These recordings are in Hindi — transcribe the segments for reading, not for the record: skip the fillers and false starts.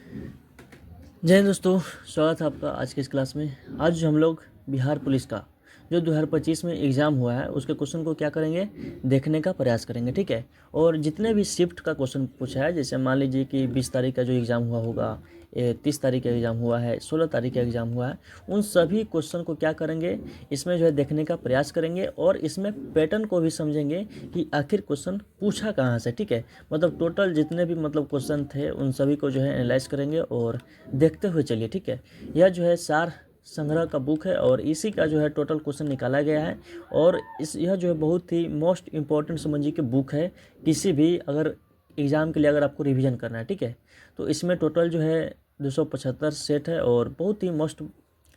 जय हिंद दोस्तों, स्वागत है आपका आज की इस क्लास में। आज जो हम लोग बिहार पुलिस का जो 2025 में एग्ज़ाम हुआ है उसके क्वेश्चन को क्या करेंगे, देखने का प्रयास करेंगे। ठीक है। और जितने भी शिफ्ट का क्वेश्चन पूछा है, जैसे मान लीजिए कि 20 तारीख का जो एग्ज़ाम हुआ होगा, 30 तारीख का एग्ज़ाम हुआ है, 16 तारीख का एग्ज़ाम हुआ है, उन सभी क्वेश्चन को क्या करेंगे, इसमें जो है देखने का प्रयास करेंगे और इसमें पैटर्न को भी समझेंगे कि आखिर क्वेश्चन पूछा कहाँ से। ठीक है। मतलब टोटल जितने भी मतलब क्वेश्चन थे उन सभी को जो है एनालाइज करेंगे और देखते हुए चलिए। ठीक है। यह जो है सार संग्रह का बुक है और इसी का जो है टोटल क्वेश्चन निकाला गया है। और यह जो है बहुत ही मोस्ट इम्पॉर्टेंट समझिए कि बुक है, किसी भी अगर एग्ज़ाम के लिए अगर आपको रिवीजन करना है। ठीक है। तो इसमें टोटल जो है 275 सेट है और बहुत ही मोस्ट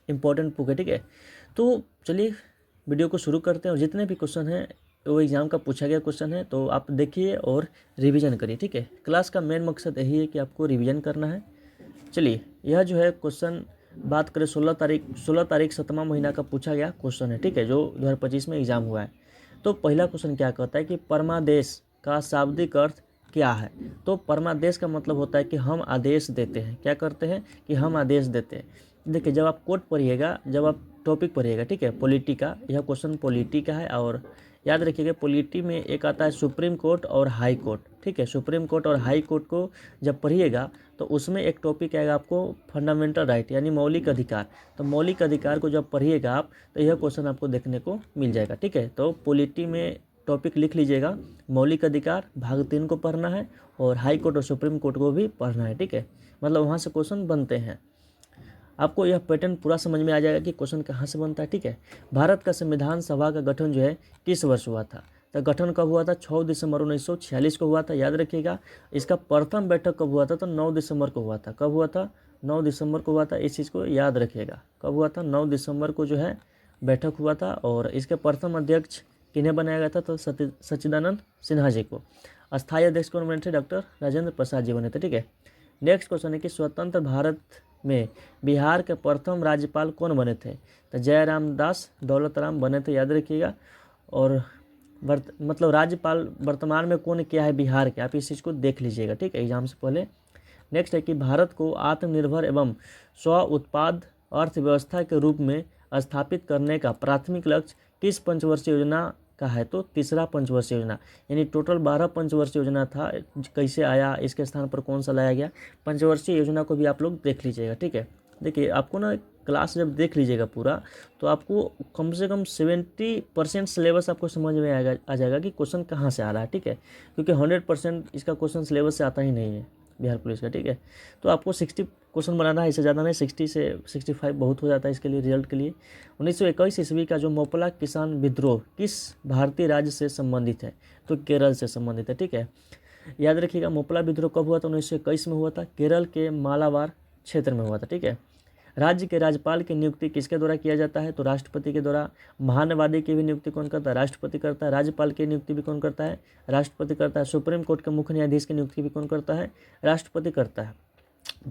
इम्पॉर्टेंट बुक है। ठीक है। तो चलिए वीडियो को शुरू करते हैं और जितने भी क्वेश्चन हैं वो एग्ज़ाम का पूछा गया क्वेश्चन है, तो आप देखिए और रिवीजन करिए। ठीक है। क्लास का मेन मकसद यही है कि आपको रिवीजन करना है। चलिए, यह जो है क्वेश्चन बात करें 16 तारीख 7वां महीना का पूछा गया क्वेश्चन है। ठीक है। जो 2025 में एग्ज़ाम हुआ है। तो पहला क्वेश्चन क्या कहता है कि परमादेश का शाब्दिक अर्थ क्या है। तो परमादेश का मतलब होता है कि हम आदेश देते हैं। क्या करते हैं कि हम आदेश देते हैं। देखिए, जब आप कोर्ट पढ़िएगा, जब आप टॉपिक पढ़िएगा, ठीक है, पॉलिटी का, यह क्वेश्चन पॉलिटी का है। और याद रखिएगा पॉलिटी में एक आता है सुप्रीम कोर्ट और हाई कोर्ट। ठीक है। सुप्रीम कोर्ट और हाई कोर्ट को जब पढ़िएगा तो उसमें एक टॉपिक आएगा आपको फंडामेंटल राइट यानी मौलिक अधिकार। तो मौलिक अधिकार को जब पढ़िएगा आप तो यह क्वेश्चन आपको देखने को मिल जाएगा। ठीक है। तो पॉलिटी में टॉपिक लिख लीजिएगा, मौलिक अधिकार भाग 3 को पढ़ना है और हाई कोर्ट और सुप्रीम कोर्ट को भी पढ़ना है। ठीक है। मतलब वहाँ से क्वेश्चन बनते हैं। आपको यह पैटर्न पूरा समझ में आ जाएगा कि क्वेश्चन कहाँ से बनता है। ठीक है। भारत का संविधान सभा का गठन जो है किस वर्ष हुआ था। तो गठन कब हुआ था? 6 दिसंबर 1946 को हुआ था। याद रखिएगा। इसका प्रथम बैठक कब हुआ था? तो 9 दिसंबर को हुआ था। कब हुआ था? 9 दिसंबर को हुआ था। इस चीज़ को याद रखिएगा। कब हुआ था? 9 दिसंबर को जो है बैठक हुआ था। और इसके प्रथम अध्यक्ष किन्हें बनाया गया था? तो सच्चिदानंद सिन्हा जी को। अस्थायी अध्यक्ष कौन बने थे? डॉक्टर राजेंद्र प्रसाद जी बने थे। ठीक है। नेक्स्ट क्वेश्चन है कि स्वतंत्र भारत में बिहार के प्रथम राज्यपाल कौन बने थे? तो जयराम दास दौलत राम बने थे। याद रखिएगा। और मतलब राज्यपाल वर्तमान में कौन क्या है बिहार के, आप इस चीज़ को देख लीजिएगा। ठीक है, एग्जाम से पहले। नेक्स्ट है कि भारत को आत्मनिर्भर एवं स्व उत्पाद अर्थव्यवस्था के रूप में स्थापित करने का प्राथमिक लक्ष्य किस पंचवर्षीय योजना का है? तो तीसरा पंचवर्षीय योजना। यानी टोटल 12 पंचवर्षीय योजना था। कैसे आया, इसके स्थान पर कौन सा लाया गया, पंचवर्षीय योजना को भी आप लोग देख लीजिएगा। ठीक है। देखिए, आपको ना क्लास जब देख लीजिएगा पूरा तो आपको कम से कम 70% सिलेबस आपको समझ में आ जाएगा कि क्वेश्चन कहाँ से आ रहा है। ठीक है। क्योंकि 100% इसका क्वेश्चन सिलेबस से आता ही नहीं है बिहार पुलिस का। ठीक है। तो आपको 60 क्वेश्चन बनाना है, इससे ज़्यादा नहीं। 60 से 65 बहुत हो जाता है इसके लिए, रिजल्ट के लिए। 1921 ईस्वी का जो मोपला किसान विद्रोह किस भारतीय राज्य से संबंधित है? तो केरल से संबंधित है। ठीक है। याद रखिएगा, मोपला विद्रोह कब हुआ था? 1921 में हुआ था। केरल के मालाबार क्षेत्र में हुआ था। ठीक है। राज्य के राज्यपाल की नियुक्ति किसके द्वारा किया जाता है? तो राष्ट्रपति के द्वारा। महानवादी की भी नियुक्ति कौन करता है? राष्ट्रपति करता है। राज्यपाल की नियुक्ति भी कौन करता है? राष्ट्रपति करता है। सुप्रीम कोर्ट के मुख्य न्यायाधीश की नियुक्ति भी कौन करता है? राष्ट्रपति करता है।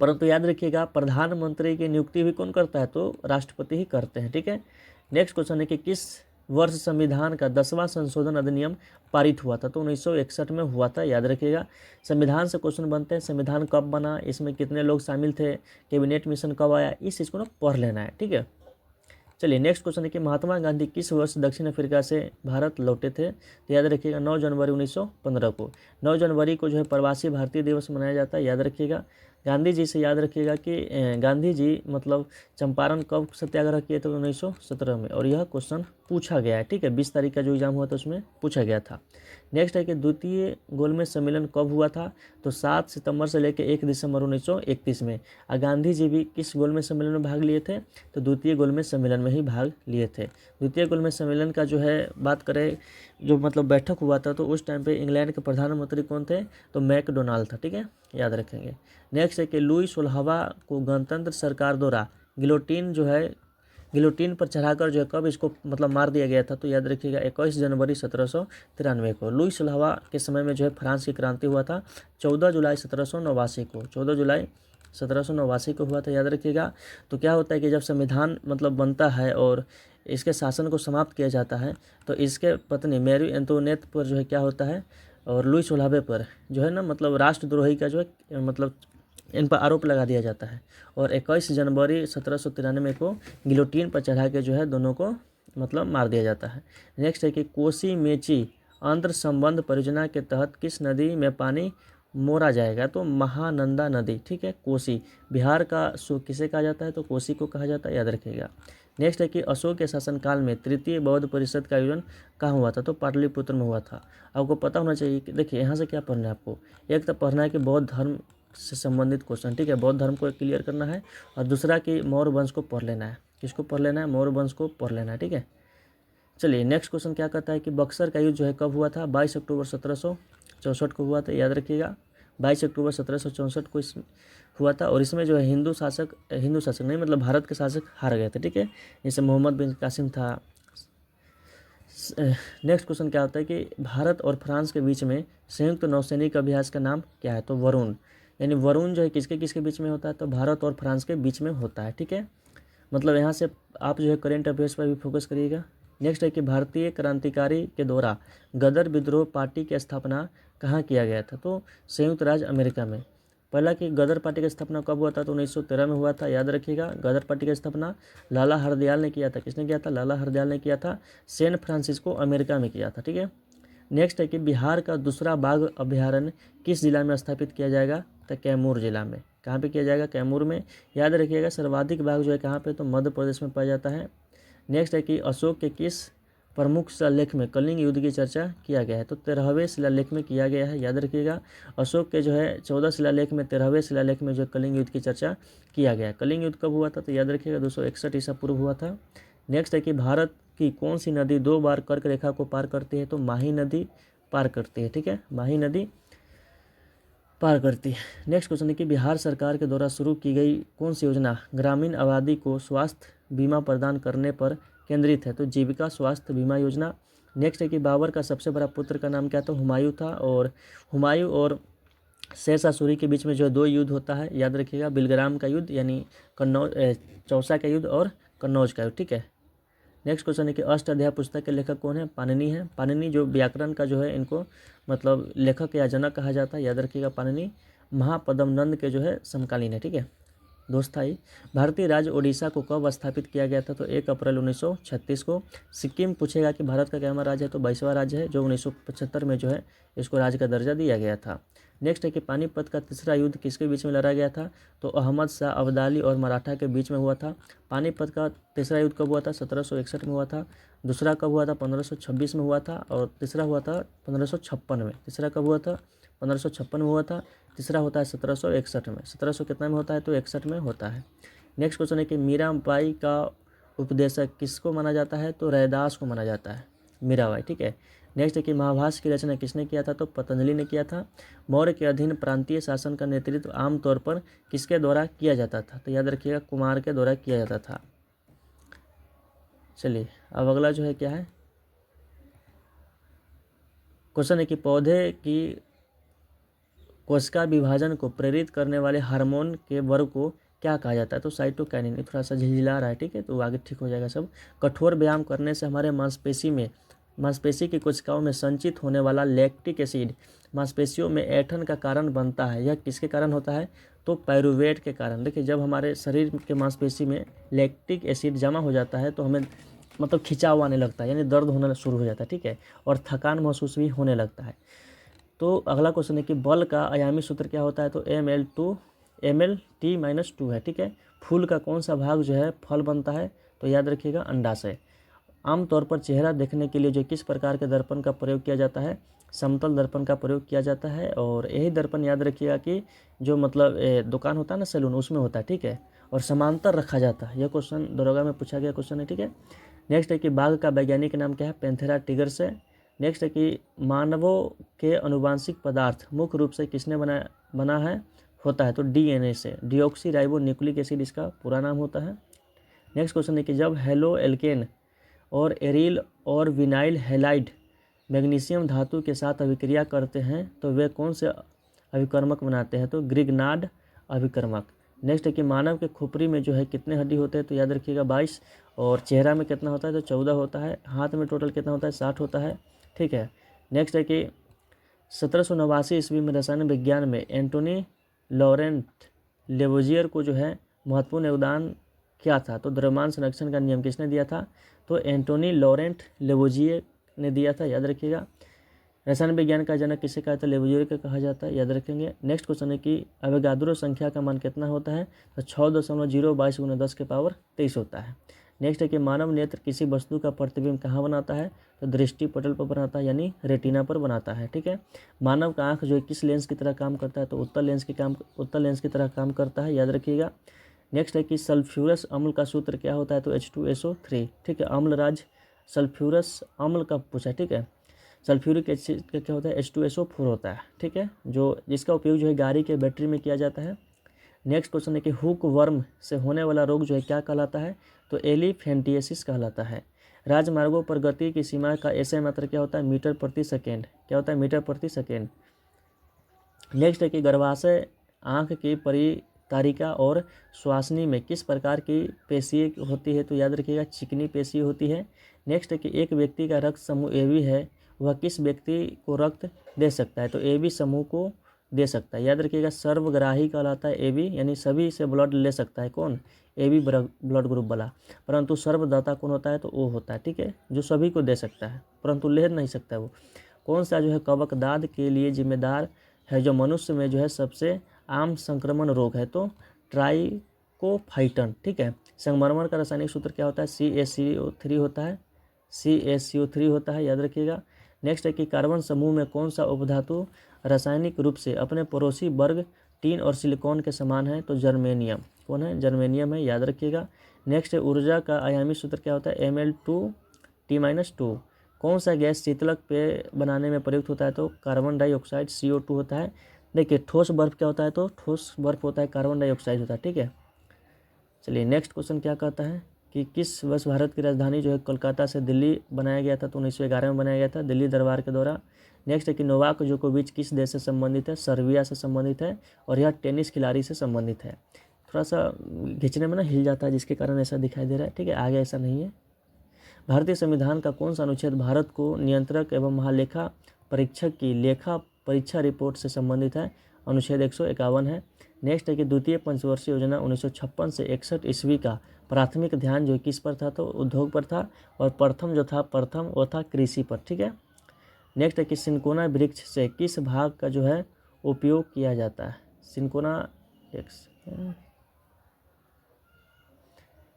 परंतु याद रखिएगा, प्रधानमंत्री की नियुक्ति भी कौन करता है? तो राष्ट्रपति ही करते हैं। ठीक है। नेक्स्ट क्वेश्चन है कि किस वर्ष संविधान का 10वां संशोधन अधिनियम पारित हुआ था? तो 1961 में हुआ था। याद रखिएगा। संविधान से क्वेश्चन बनते हैं। संविधान कब बना, इसमें कितने लोग शामिल थे, कैबिनेट मिशन कब आया, इस चीज़ को ना पढ़ लेना है। ठीक है। चलिए, नेक्स्ट क्वेश्चन है कि महात्मा गांधी किस वर्ष दक्षिण अफ्रीका से भारत लौटे थे? तो याद रखिएगा 9 जनवरी 1915 को। 9 जनवरी को जो है प्रवासी भारतीय दिवस मनाया जाता है। याद रखिएगा। गांधी जी से याद रखिएगा कि गांधी जी मतलब चंपारण कब सत्याग्रह किए थे? 1917 में। और यह क्वेश्चन पूछा गया है। ठीक है। 20 तारीख का जो एग्जाम हुआ था उसमें पूछा गया था। नेक्स्ट है कि द्वितीय गोलमेज सम्मेलन कब हुआ था? तो 7 सितंबर से लेकर 1 दिसंबर 1931 में। और गांधी जी भी किस गोलमेज सम्मेलन में भाग लिए थे? तो द्वितीय गोलमेज सम्मेलन में ही भाग लिए थे। द्वितीय गोलमेज सम्मेलन का जो है बात करें, जो मतलब बैठक हुआ था, तो उस टाइम पे इंग्लैंड के प्रधानमंत्री कौन थे? तो मैकडोनाल्ड था। ठीक है, याद रखेंगे। नेक्स्ट है कि लुई 16वां को गणतंत्र सरकार द्वारा गिलोटीन पर चढ़ाकर जो है कब इसको मतलब मार दिया गया था? तो याद रखिएगा 21 जनवरी 1793 को। लुई 16वां के समय में जो है फ्रांस की क्रांति हुआ था 14 जुलाई 1789 को। 14 जुलाई 1789 को हुआ था। याद रखिएगा। तो क्या होता है कि जब संविधान मतलब बनता है और इसके शासन को समाप्त किया जाता है तो इसके पत्नी मैरी एंटोनेट पर जो है क्या होता है, और लुई 16वें पर जो है ना मतलब राष्ट्रद्रोही का जो है मतलब इन पर आरोप लगा दिया जाता है। और 21 जनवरी 1793 को गिलोटीन पर चढ़ा के जो है दोनों को मतलब मार दिया जाता है। नेक्स्ट है कि कोसी मेची अंतर संबंध परियोजना के तहत किस नदी में पानी मोड़ा जाएगा, तो महानंदा नदी, ठीक है। कोसी बिहार का किसे कहा जाता है, तो कोसी को कहा जाता है, याद रखिएगा। नेक्स्ट है कि अशोक के शासनकाल में तृतीय बौद्ध परिषद का आयोजन कहाँ हुआ था, तो पाटलिपुत्र में हुआ था। आपको पता होना चाहिए कि देखिए यहाँ से क्या पढ़ना है आपको, एक तो पढ़ना है कि बौद्ध धर्म से संबंधित क्वेश्चन, ठीक है, बौद्ध धर्म को क्लियर करना है, और दूसरा कि मौर्य वंश को पढ़ लेना है। किसको पढ़ लेना है, मौर्य वंश को पढ़ लेना है, ठीक है। चलिए नेक्स्ट क्वेश्चन क्या कहता है कि बक्सर का युद्ध जो है कब हुआ था, 22 अक्टूबर 1764 को हुआ था, याद रखिएगा। 22 अक्टूबर 1764 को इस हुआ था, और इसमें जो है हिंदू शासक नहीं मतलब भारत के शासक हार गए थे, ठीक है। जैसे मोहम्मद बिन कासिम था। नेक्स्ट क्वेश्चन क्या होता है कि भारत और फ्रांस के बीच में संयुक्त नौसैनिक अभ्यास का नाम क्या है, तो वरुण। यानी वरुण जो है किसके किसके बीच में होता है, तो भारत और फ्रांस के बीच में होता है, ठीक है। मतलब यहाँ से आप जो है करेंट अफेयर्स पर भी फोकस करिएगा। नेक्स्ट है कि भारतीय क्रांतिकारी के द्वारा गदर विद्रोह पार्टी की स्थापना कहाँ किया गया था, तो संयुक्त राज्य अमेरिका में। पहला कि गदर पार्टी की स्थापना कब हुआ था, तो 1913 में हुआ था, याद रखिएगा। गदर पार्टी की स्थापना लाला हरदयाल ने किया था। किसने किया था, लाला हरदयाल ने किया था। सैन फ्रांसिस्को अमेरिका में किया था, ठीक है। नेक्स्ट है कि बिहार का दूसरा बाघ अभ्यारण्य किस जिला में स्थापित किया जाएगा, तो कैमूर जिला में। कहाँ पे किया जाएगा, कैमूर में, याद रखिएगा। सर्वाधिक बाघ जो है कहाँ पे, तो मध्य प्रदेश में पाया जाता है। नेक्स्ट है कि अशोक के किस प्रमुख शिलालेख में कलिंग युद्ध की चर्चा किया गया है, तो 13वें शिलालेख में किया गया है, याद रखिएगा। अशोक के जो है 14 शिलालेख में 13वें शिलालेख में जो कलिंग युद्ध की चर्चा किया गया है। कलिंग युद्ध कब हुआ था, तो याद रखिएगा 261 ईसा पूर्व हुआ था। नेक्स्ट है कि भारत की कौन सी नदी 2 बार कर्क रेखा को पार करती है, तो माही नदी पार करती है, ठीक है, माही नदी पार करती है। नेक्स्ट क्वेश्चन है कि बिहार सरकार के द्वारा शुरू की गई कौन सी योजना ग्रामीण आबादी को स्वास्थ्य बीमा प्रदान करने पर केंद्रित है, तो जीविका स्वास्थ्य बीमा योजना। नेक्स्ट है कि बाबर का सबसे बड़ा पुत्र का नाम क्या था, हुमायूं था। और हुमायूं और शेर शाह सूरी के बीच में जो 2 युद्ध होता है, याद रखिएगा। बिलग्राम का युद्ध यानी कन्नौज चौसा का युद्ध, और कन्नौज का युद्ध, ठीक है। नेक्स्ट क्वेश्चन है कि अष्टाध्यायी पुस्तक के लेखक कौन है, पाणिनि है। पाणिनि जो व्याकरण का जो है इनको मतलब लेखक या जनक कहा जाता है, याद रखिएगा। पाणिनि महापद्म नंद के जो है समकालीन है, ठीक है, दोस्त था ही। भारतीय राज्य ओडिशा को कब स्थापित किया गया था, तो 1 अप्रैल 1936 को। सिक्किम पूछेगा कि भारत का क्या राज्य है, तो 22वां राज्य है, जो 1975 में जो है इसको राज्य का दर्जा दिया गया था। नेक्स्ट है कि पानीपत का तीसरा युद्ध किसके बीच में लड़ा गया था, तो अहमद शाह अब्दाली और मराठा के बीच में हुआ था। पानीपत का तीसरा युद्ध कब हुआ था, 1761 में हुआ था। दूसरा कब हुआ था, 1526 में हुआ था। और तीसरा हुआ था 1556 में। तीसरा कब हुआ था, 1556 में हुआ था। तीसरा होता है 1761 में। 1700 कितना में होता है, तो 61 में होता है। नेक्स्ट क्वेश्चन है कि मीराबाई का उपदेशक किसको माना जाता है, तो रैदास को माना जाता है, मीराबाई, ठीक है। नेक्स्ट है कि महाभाष्य की रचना किसने किया था, तो पतंजलि ने किया था। मौर्य के अधीन प्रांतीय शासन का नेतृत्व आमतौर पर किसके द्वारा किया जाता था, तो याद रखिएगा कुमार के द्वारा किया जाता था। चलिए अब अगला जो है क्या है, क्वेश्चन है कि पौधे की कोशिका विभाजन को प्रेरित करने वाले हार्मोन के वर्ग को क्या कहा जाता है, तो साइटोकाइनिन। थोड़ा सा झिलझिला रहा है, ठीक है, तो आगे ठीक हो जाएगा सब। कठोर व्यायाम करने से हमारे मांसपेशी की कोशिकाओं में संचित होने वाला लैक्टिक एसिड मांसपेशियों में ऐंठन का कारण बनता है। यह किसके कारण होता है, तो पायरुवेट के कारण। देखिए जब हमारे शरीर के मांसपेशी में लैक्टिक एसिड जमा हो जाता है तो हमें मतलब खिंचाव आने लगता है, यानी दर्द होना शुरू हो जाता है, ठीक है, और थकान महसूस भी होने लगता है। तो अगला क्वेश्चन है कि बल का आयामी सूत्र क्या होता है, तो mLT-2 है, ठीक है। फूल का कौन सा भाग जो है फल बनता है, तो याद रखिएगा अंडाशय। आमतौर पर चेहरा देखने के लिए जो किस प्रकार के दर्पण का प्रयोग किया जाता है, समतल दर्पण का प्रयोग किया जाता है। और यही दर्पण याद रखिएगा कि जो मतलब दुकान होता है ना, सैलून, उसमें होता है, ठीक है, और समांतर रखा जाता है। यह क्वेश्चन दरोगा में पूछा गया क्वेश्चन है, ठीक है। नेक्स्ट है कि बाघ का वैज्ञानिक नाम क्या है, पैंथेरा टिगर्स है। नेक्स्ट है कि मानवों के अनुवांशिक पदार्थ मुख्य रूप से किसने बना है होता है, तो डीएनए से। डिऑक्सी राइबो न्यूक्लिक एसिड इसका पूरा नाम होता है। नेक्स्ट क्वेश्चन है कि जब हेलो एल्केन और एरिल और विनाइल हैलाइड मैग्नीशियम धातु के साथ अभिक्रिया करते हैं तो वे कौन से अभिकर्मक बनाते हैं, तो ग्रिग्नार्ड अभिकर्मक। नेक्स्ट है कि मानव के खोपड़ी में जो है कितने हड्डी होते हैं, तो याद रखिएगा 22। और चेहरा में कितना होता है, तो 14 होता है। हाथ में टोटल कितना होता है, 60 होता है, ठीक है। नेक्स्ट है कि 1789 ईस्वी में रसायन विज्ञान में एंटोनी लॉरेंट लेवोजियर को जो है महत्वपूर्ण योगदान क्या था? तो द्रव्यमान संरक्षण का नियम किसने दिया था? तो एंटोनी लॉरेंट लेवोजियर ने दिया था, याद रखिएगा। रसायन विज्ञान का जनक किसे कहा था? लेवोजियर को कहा जाता है, याद रखेंगे। नेक्स्ट क्वेश्चन है कि अवोगाद्रो संख्या का मान कितना होता है? तो 6.022 × 10⁻23 होता है। नेक्स्ट है कि मानव नेत्र किसी वस्तु का प्रतिबिंब कहाँ बनाता है? तो दृष्टि पटल पर बनाता है, यानी रेटिना पर बनाता है, ठीक है। मानव का आंख जो है किस लेंस की तरह काम करता है? तो उत्तल लेंस की तरह काम करता है, याद रखिएगा। नेक्स्ट है कि सल्फ्यूरस अम्ल का सूत्र क्या होता है? तो H2SO3, ठीक है। अम्लराज सल्फ्यूरस अम्ल का पूछा, ठीक है। सल्फ्यूरिक एसिड का क्या होता है? H2SO4 होता है, ठीक है, जो जिसका उपयोग जो है गाड़ी के बैटरी में किया जाता है। नेक्स्ट क्वेश्चन है कि हुक वर्म से होने वाला रोग जो है क्या कहलाता है? तो एलिफेंटिएसिस कहलाता है। राजमार्गों पर गति की सीमा का एसआई मात्रा क्या होता है? मीटर प्रति सेकेंड। क्या होता है? मीटर प्रति सेकेंड। नेक्स्ट है कि गर्भाशय आँख की परितारिका और श्वासनी में किस प्रकार की पेशी होती है? तो याद रखिएगा चिकनी पेशी होती है। नेक्स्ट है कि एक व्यक्ति का रक्त समूह AB है, वह किस व्यक्ति को रक्त दे सकता है? तो AB समूह को दे सकता है, याद रखिएगा। सर्वग्राही कहलाता है AB, यानी सभी से ब्लड ले सकता है कौन? AB ब्लड ग्रुप वाला। परंतु सर्वदाता कौन होता है? तो वो होता है, ठीक है, जो सभी को दे सकता है परंतु ले नहीं सकता है वो। कौन सा जो है कवकदाद के लिए जिम्मेदार है, जो मनुष्य में जो है सबसे आम संक्रमण रोग है? तो ट्राइकोफाइटन, ठीक है। संगमरमर का रासायनिक सूत्र क्या होता है? CaCO3 होता है, CaCO3 होता है, याद रखिएगा। नेक्स्ट है कि कार्बन समूह में कौन सा उपधातु रासायनिक रूप से अपने पड़ोसी वर्ग टीन और सिलिकॉन के समान है? तो जर्मेनियम। कौन है? जर्मेनियम है, याद रखिएगा। नेक्स्ट है ऊर्जा का आयामी सूत्र क्या होता है? Ml2T-2। कौन सा गैस शीतलक पेय बनाने में प्रयुक्त होता है? तो कार्बन डाइऑक्साइड CO2 होता है। देखिए ठोस बर्फ क्या होता है? तो ठोस बर्फ होता है कार्बन डाइऑक्साइड होता है, ठीक है। चलिए नेक्स्ट क्वेश्चन क्या कहता है कि किस वर्ष भारत की राजधानी जो है कोलकाता से दिल्ली बनाया गया था? तो 1911 में बनाया गया था, दिल्ली दरबार के दौरान। नेक्स्ट है कि नोवाक जोकोविच किस देश से संबंधित है? सर्बिया से संबंधित है और यह टेनिस खिलाड़ी से संबंधित है। थोड़ा सा खींचने में ना हिल जाता है, जिसके कारण ऐसा दिखाई दे रहा है, ठीक है। आगे ऐसा नहीं है। भारतीय संविधान का कौन सा अनुच्छेद भारत को नियंत्रक एवं महालेखा परीक्षक की लेखा परीक्षा रिपोर्ट से संबंधित है? अनुच्छेद 151 है। नेक्स्ट है कि द्वितीय पंचवर्षीय योजना 1956 से 61 ईस्वी का प्राथमिक ध्यान जो किस पर था? तो उद्योग पर था, और प्रथम जो था वो था कृषि पर, ठीक है। नेक्स्ट है कि सिनकोना वृक्ष से किस भाग का जो है उपयोग किया जाता है? सिनकोना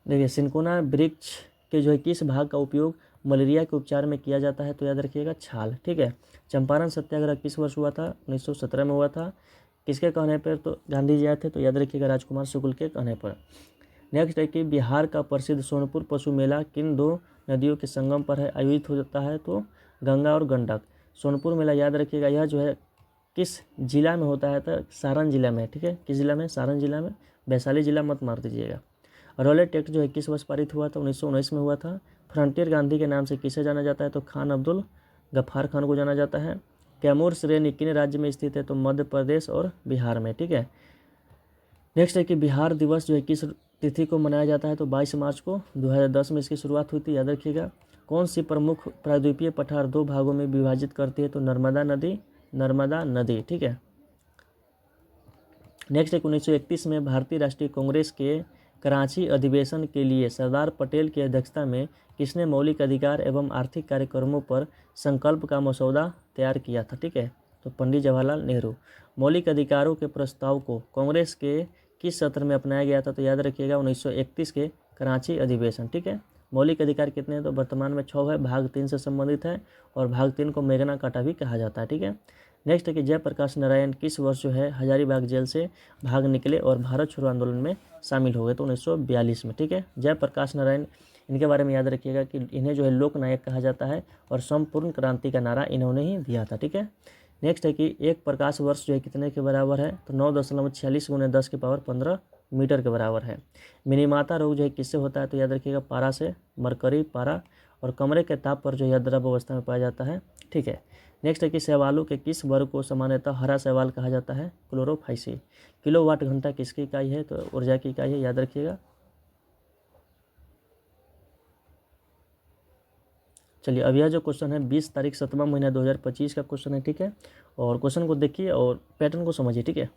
देखिए सिनकोना वृक्ष के जो है किस भाग का उपयोग मलेरिया के उपचार में किया जाता है? तो याद रखिएगा छाल, ठीक है। चंपारण सत्याग्रह किस वर्ष हुआ था? 1917 में हुआ था। किसके कहने पर? तो गांधी जी आए थे, तो याद रखिएगा राजकुमार शुक्ल के कहने पर। नेक्स्ट है कि बिहार का प्रसिद्ध सोनपुर पशु मेला किन दो नदियों के संगम पर है आयोजित होता है? तो गंगा और गंडक। सोनपुर मेला याद रखिएगा यह जो है किस जिला में होता है? तो सारण जिला में, ठीक है। किस जिला में? सारण जिला में। वैशाली जिला मत मार दीजिएगा। रॉलेट एक्ट जो है किस वर्ष पारित हुआ था? 1919 में हुआ था। फ्रंटियर गांधी के नाम से किसे जाना जाता है? तो खान अब्दुल गफ्फार खान को जाना जाता है। कैमूर श्रेणी किन राज्य में स्थित है? तो मध्य प्रदेश और बिहार में, ठीक है। नेक्स्ट है कि बिहार दिवस जो है किस तिथि को मनाया जाता है? तो 22 मार्च को 2010 में इसकी शुरुआत हुई थी, याद रखिएगा। कौन सी प्रमुख प्रायद्वीपीय पठार दो भागों में विभाजित करती है? तो नर्मदा नदी, ठीक है। नेक्स्ट है 1931 में भारतीय राष्ट्रीय कांग्रेस के कराची अधिवेशन के लिए सरदार पटेल की अध्यक्षता में किसने मौलिक अधिकार एवं आर्थिक कार्यक्रमों पर संकल्प का मसौदा तैयार किया था? ठीक है, तो पंडित जवाहरलाल नेहरू। मौलिक अधिकारों के प्रस्ताव को कांग्रेस के किस सत्र में अपनाया गया था? तो याद रखिएगा 1931 के कराची अधिवेशन। ठीक है, मौलिक अधिकार कितने हैं? तो वर्तमान में 6 है, भाग 3 से संबंधित है और भाग 3 को मेघना काटा भी कहा जाता है। ठीक है, नेक्स्ट है कि जयप्रकाश नारायण किस वर्ष जो है हजारीबाग जेल से भाग निकले और भारत छोड़ो आंदोलन में शामिल हो गए? तो 1942 में। ठीक है, जयप्रकाश नारायण, इनके बारे में याद रखिएगा कि इन्हें जो है लोक नायक कहा जाता है और संपूर्ण क्रांति का नारा इन्होंने ही दिया था। ठीक है, नेक्स्ट है कि एक प्रकाश वर्ष जो है कितने के बराबर है? तो 9.46 × 10⁻15 मीटर के बराबर है। मिनीमाता रोग जो है किससे होता है? तो याद रखिएगा पारा से, मरकरी पारा, और कमरे के ताप पर जो है द्रव अवस्था में पाया जाता है। ठीक है, नेक्स्ट है कि शैवालों के किस वर्ग को सामान्यतः हरा शैवाल कहा जाता है? क्लोरोफाइसी। किलोवाट घंटा किसकी इकाई है? तो ऊर्जा की इकाई है, याद रखिएगा। चलिए अब यह जो क्वेश्चन है 20 तारीख 7वां महीना 2025 का क्वेश्चन है। ठीक है, और क्वेश्चन को देखिए और पैटर्न को समझिए। ठीक है,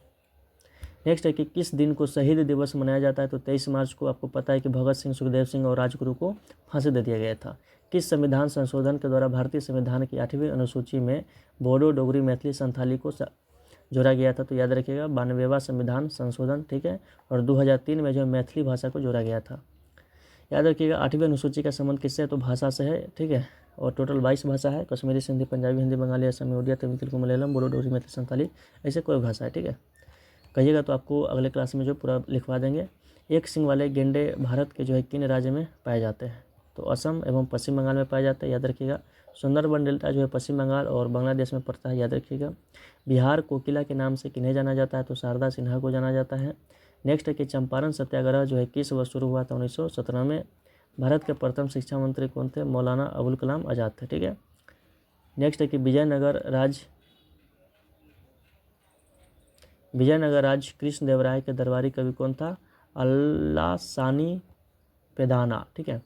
नेक्स्ट है कि किस दिन को शहीद दिवस मनाया जाता है, तो 23 मार्च को। आपको पता है कि भगत सिंह, सुखदेव सिंह और राजगुरु को फांसी दे दिया गया था। किस संविधान संशोधन के द्वारा भारतीय संविधान की 8वीं अनुसूची में बोडो, डोगरी, मैथिली, संथाली को जोड़ा गया था, तो याद रखिएगा 92वां संविधान संशोधन, ठीक है। और 2003 में जो मैथिली भाषा को जोड़ा गया था। याद रखिएगा 8वीं अनुसूची का संबंध किससे है, तो भाषा से है, ठीक है। और टोटल 22 भाषा है, कश्मीरी, सिंधी, पंजाबी, हिंदी, बंगाली, असमी, उड़िया, तमिल, तेलुगु, मलयालम, बोडो, डोगरी, मैथिली, संथाली, ऐसे कोई भाषा है, ठीक है। कहिएगा तो आपको अगले क्लास में जो पूरा लिखवा देंगे। एक सिंग वाले गेंडे भारत के जो है किन राज्य में पाए जाते हैं, तो असम एवं पश्चिम बंगाल में पाए जाते हैं, याद रखिएगा। सुंदरबन डेल्टा जो है पश्चिम बंगाल और बांग्लादेश में पड़ता है, याद रखिएगा। बिहार कोकिला के नाम से किन्हें जाना जाता है, तो शारदा सिन्हा को जाना जाता है। नेक्स्ट है कि चंपारण सत्याग्रह जो है किस वर्ष शुरू हुआ था, 1917 में। भारत के प्रथम शिक्षा मंत्री कौन थे, मौलाना अबुल कलाम आज़ाद थे, ठीक है। नेक्स्ट है कि विजयनगर राज कृष्ण देव राय के दरबारी कवि कौन था, अल्लासानी पेदाना, ठीक है।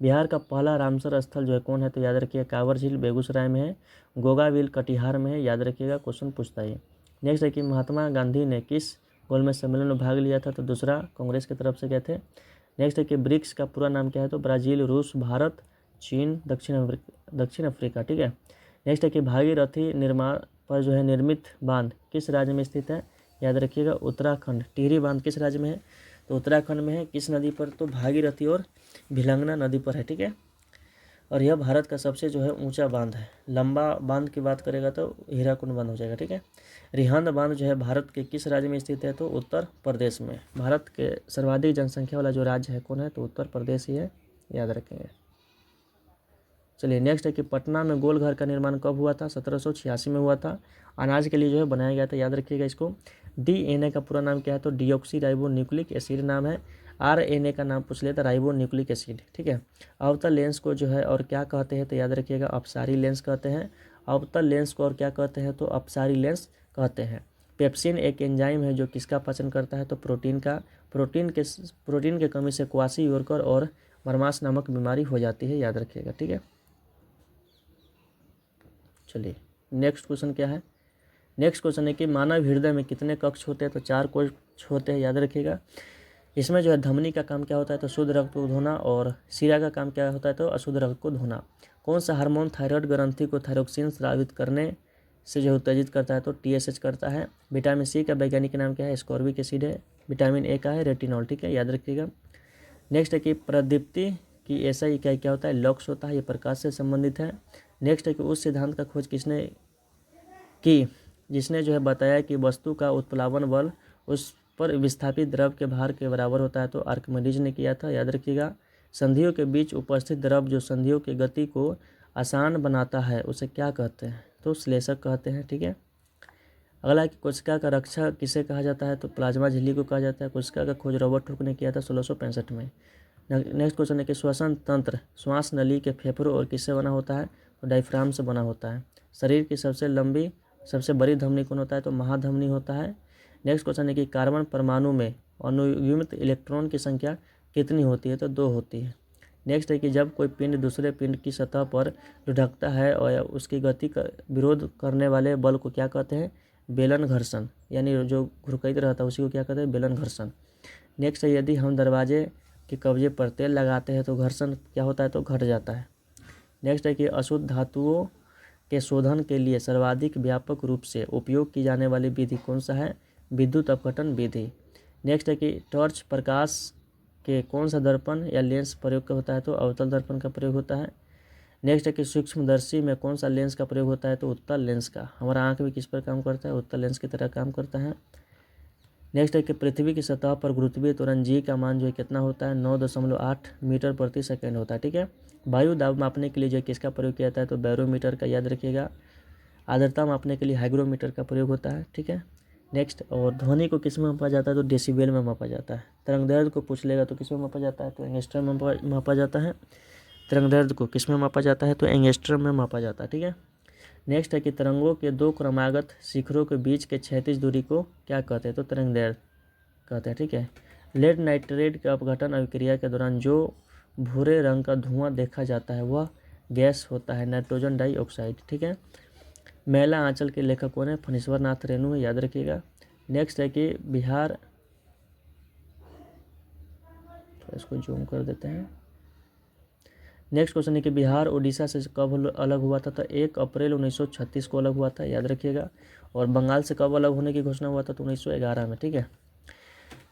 बिहार का पहला रामसर स्थल जो है कौन है, तो याद रखिएगा कांवर झील बेगूसराय में है, गोगाविल कटिहार में है, याद रखिएगा, क्वेश्चन पूछता है। नेक्स्ट है कि महात्मा गांधी ने किस गोलमेज सम्मेलन में भाग लिया था, तो दूसरा, कांग्रेस की तरफ से गए थे। नेक्स्ट है कि ब्रिक्स का पूरा नाम क्या है, तो ब्राज़ील, रूस, भारत, चीन, दक्षिण अफ्रीका, ठीक है। नेक्स्ट है कि भागीरथी निर्माण पर जो है निर्मित बांध किस राज्य में स्थित है, याद रखिएगा उत्तराखंड। टिहरी बांध किस राज्य में है, तो उत्तराखंड में है। किस नदी पर, तो भागीरथी और भिलंगना नदी पर है, ठीक है। और यह भारत का सबसे जो है ऊंचा बांध है। लंबा बांध की बात करेगा तो हीराकुंड बांध हो जाएगा, ठीक है। रिहंद बांध जो है भारत के किस राज्य में स्थित है, तो उत्तर प्रदेश में। भारत के सर्वाधिक जनसंख्या वाला जो राज्य है कौन है, तो उत्तर प्रदेश ही है, याद रखेंगे। चलिए नेक्स्ट है कि पटना में गोल घर का निर्माण कब हुआ था, 1786 में हुआ था। अनाज के लिए जो है बनाया गया था, याद रखिएगा इसको। DNA का पूरा नाम क्या है, तो डीऑक्सी राइबो न्यूक्लिक एसिड नाम है। RNA का नाम पूछ लेता, राइबो न्यूक्लिक एसिड, ठीक है। अवतल लेंस को जो है और क्या कहते हैं, तो याद रखिएगा अपसारी लेंस कहते हैं। अवतल लेंस को और क्या कहते हैं, तो अपसारी लेंस कहते हैं। पेप्सिन एक एंजाइम है जो किसका पाचन करता है, तो प्रोटीन का। प्रोटीन के कमी से क्वासी-योरकर और मरमास नामक बीमारी हो जाती है, याद रखिएगा, ठीक है। चलिए नेक्स्ट क्वेश्चन क्या है। नेक्स्ट क्वेश्चन है कि मानव हृदय में कितने कक्ष होते हैं, तो 4 कक्ष होते हैं, याद रखिएगा। इसमें जो है धमनी का काम क्या होता है, तो शुद्ध रक्त को धोना, और शिरा का काम क्या होता है, तो अशुद्ध रक्त को धोना। कौन सा हार्मोन थायराइड ग्रंथि को थायरोक्सिन स्रावित करने से जो उत्तेजित करता है, तो TSH करता है। विटामिन C का वैज्ञानिक नाम क्या है, एस्कॉर्बिक एसिड है। विटामिन A का है रेटिनॉल, ठीक है, याद रखिएगा। नेक्स्ट है कि प्रदीप्ति की ऐसा इकाई क्या होता है, लक्स होता है, ये प्रकाश से संबंधित है। नेक्स्ट है कि उस सिद्धांत का खोज किसने की जिसने जो है बताया कि वस्तु का उत्प्लावन बल उस पर विस्थापित द्रव के भार के बराबर होता है, तो आर्किमिडीज ने किया था, याद रखिएगा। संधियों के बीच उपस्थित द्रव जो संधियों की गति को आसान बनाता है उसे क्या कहते हैं, तो श्लेषक कहते हैं, ठीक है। अगला है कि कोशिका का रक्षा किसे कहा जाता है, तो प्लाज्मा झिल्ली को कहा जाता है। कोशिका का खोज रॉबर्ट हुक ने किया था 1665 में। नेक्स्ट क्वेश्चन है कि श्वसन तंत्र श्वास नली के फेफड़ों और किससे बना होता है, तो डायफ्राम से बना होता है। शरीर की सबसे बड़ी धमनी कौन होता है, तो महाधमनी होता है। नेक्स्ट क्वेश्चन है कि कार्बन परमाणु में अनुयुग्मित इलेक्ट्रॉन की संख्या कितनी होती है, तो 2 होती है। नेक्स्ट है कि जब कोई पिंड दूसरे पिंड की सतह पर लुढ़कता है और उसकी गति का विरोध करने वाले बल को क्या कहते हैं, बेलन घर्षण, यानी जो घुरकैत रहता है उसी को क्या कहते हैं, बेलन घर्षण। नेक्स्ट है यदि हम दरवाजे के कब्जे पर तेल लगाते हैं तो घर्षण क्या होता है, तो घट जाता है। नेक्स्ट है कि अशुद्ध धातुओं के शोधन के लिए सर्वाधिक व्यापक रूप से उपयोग की जाने वाली विधि कौन सा है, विद्युत अपघटन विधि। नेक्स्ट है कि टॉर्च प्रकाश के कौन सा दर्पण या लेंस प्रयोग होता है, तो अवतल दर्पण का प्रयोग होता है। नेक्स्ट है कि सूक्ष्मदर्शी में कौन सा लेंस का प्रयोग होता है, तो उत्तल लेंस का। हमारा आंख भी किस पर काम करता है, उत्तल लेंस की तरह काम करता है। नेक्स्ट है कि पृथ्वी की सतह पर गुरुत्वीय त्वरण G का मान जो है कितना होता है, 9.8 मीटर प्रति सेकेंड होता है, ठीक है। वायु दाब मापने के लिए जो किसका प्रयोग किया जाता है, तो बैरोमीटर का, याद रखिएगा। आर्द्रता मापने के लिए हाइग्रोमीटर का प्रयोग होता है, ठीक है। नेक्स्ट, और ध्वनि को किस में मापा जाता है, तो डेसिबल में मापा जाता है। तरंगदैर्घ्य को पूछ लेगा तो किस में मापा जाता है, तो एंगस्ट्रम में मापा जाता है। तरंगदैर्घ्य को किस में मापा जाता है, तो एंगस्ट्रम में मापा जाता है, ठीक है। नेक्स्ट है कि तरंगों के 2 क्रमागत शिखरों के बीच के क्षैतिज दूरी को क्या कहते हैं, तो तरंगदैर्घ्य कहते हैं, ठीक है। लेड नाइट्रेट के अपघटन अभिक्रिया के दौरान जो भूरे रंग का धुआं देखा जाता है वह गैस होता है नाइट्रोजन डाइऑक्साइड, ठीक है। मैला आंचल के लेखक कौन है, फणीश्वर नाथ रेणु है, याद रखिएगा। नेक्स्ट है कि बिहार तो इसको जूम कर देते हैं। नेक्स्ट क्वेश्चन है कि बिहार उड़ीसा से कब अलग हुआ था? तो 1 अप्रैल 1936 को अलग हुआ था, याद रखिएगा। और बंगाल से कब अलग होने की घोषणा हुआ था? तो 1911 में, ठीक है।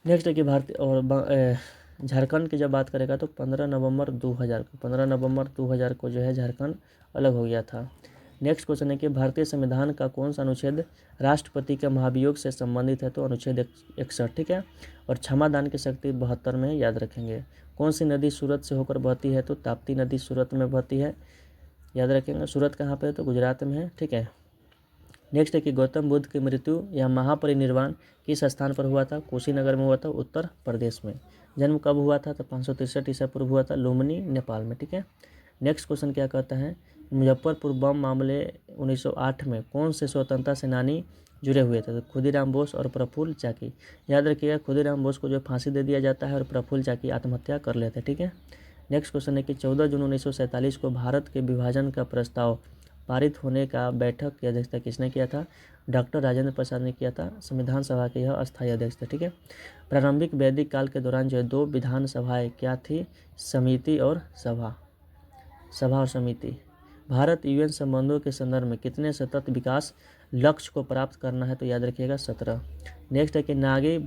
नेक्स्ट है कि भारतीय और झारखंड की जब बात करेगा तो 15 नवंबर 2000 को जो है झारखंड अलग हो गया था। नेक्स्ट क्वेश्चन है कि भारतीय संविधान का कौन सा अनुच्छेद राष्ट्रपति के महाभियोग से संबंधित है? तो अनुच्छेद 61, ठीक है। और क्षमा दान की शक्ति 72 में, याद रखेंगे। कौन सी नदी सूरत से होकर बहती है? तो ताप्ती नदी सूरत में बहती है, याद रखेंगे। सूरत कहाँ पे है? तो गुजरात में है, ठीक है। नेक्स्ट है कि गौतम बुद्ध की मृत्यु या महापरिनिर्वाण किस स्थान पर हुआ था? कुशीनगर में हुआ था, उत्तर प्रदेश में। जन्म कब हुआ था? तो 563 ईसा पूर्व हुआ था, लुम्बिनी, नेपाल में, ठीक है। नेक्स्ट क्वेश्चन क्या कहता है? मुजफ्फरपुर बम मामले 1908 में कौन से स्वतंत्रता सेनानी जुड़े हुए थे? तो खुदीराम बोस और प्रफुल्ल चाकी। याद रखिएगा, खुदीराम बोस को जो फांसी दे दिया जाता है और प्रफुल्ल चाकी आत्महत्या कर लेते हैं, ठीक है। नेक्स्ट क्वेश्चन है कि 14 जून 1947 को भारत के विभाजन का प्रस्ताव पारित होने का बैठक की अध्यक्षता किसने किया था? डॉक्टर राजेंद्र प्रसाद ने किया था। संविधान सभा के यह अस्थायी अध्यक्ष थे, ठीक है। प्रारंभिक वैदिक काल के दौरान जो है 2 विधान सभाएँ क्या थी? समिति और सभा और समिति। भारत यूएन संबंधों के संदर्भ में कितने सतत विकास लक्ष्य को प्राप्त करना है? तो याद रखिएगा 17। नेक्स्ट है कि नागी